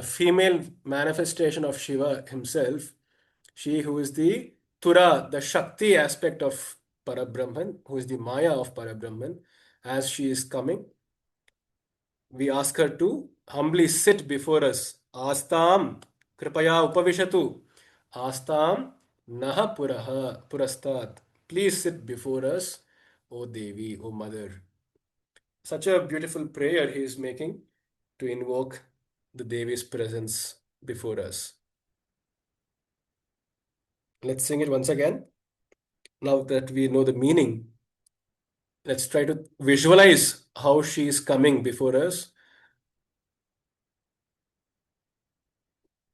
female manifestation of Shiva himself, she who is the Tura, the Shakti aspect of Parabrahman, who is the Maya of Parabrahman, as she is coming, we ask her to humbly sit before us. Astam kripaya upavishatu. Astam naha puraha purastat. Please sit before us, O Devi, O Mother. Such a beautiful prayer he is making to invoke the Devi's presence before us. Let's sing it once again. Now that we know the meaning, let's try to visualize how she is coming before us.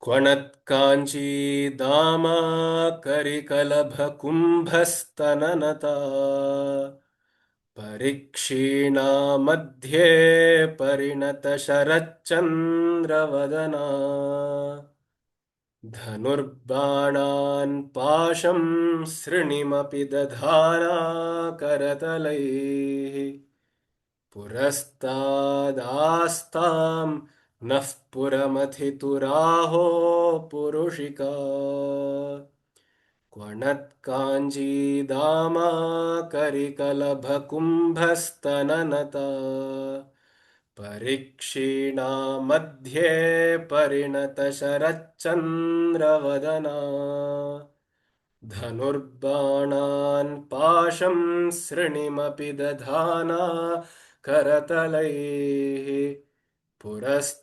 क्वणत्काञ्ची दामा करिकलभकुम्भस्तननता परिक्षीणा मध्ये परिणतशरच्चन्द्रवदना धनुर्बाणान् पाशं सृणिमपि दधाना करतलैः पुरस्तादास्तां नः पुरमथितुराहो पुरुषिका क्वणत्काञ्जीदामा करिकलभकुम्भस्तननता परिक्षीणा मध्ये परिणतशरच्चन्द्रवदना धनुर्बाणान् पाशं सृणिमपि दधाना करतलैः पुरस्तादास्तां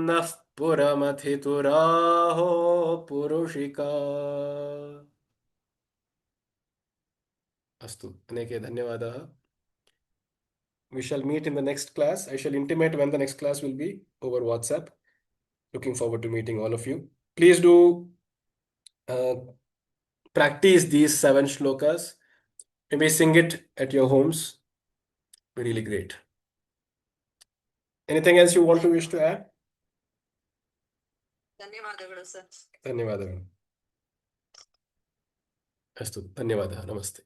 नः पुरमथितुराहो पुरुषिका. अस्तु, अनेके धन्यवादाः. We shall meet in the next class. I shall intimate when the next class will be over WhatsApp. Looking forward to meeting all of you. Please do practice these 7 shlokas. Maybe sing it at your homes. Be really great. Anything else you want to wish to add? ಧನ್ಯವಾದಗಳು sir. ಧನ್ಯವಾದಗಳು. ಅಸ್ತು, ಧನ್ಯವಾದः. ನಮಸ್ತೆ.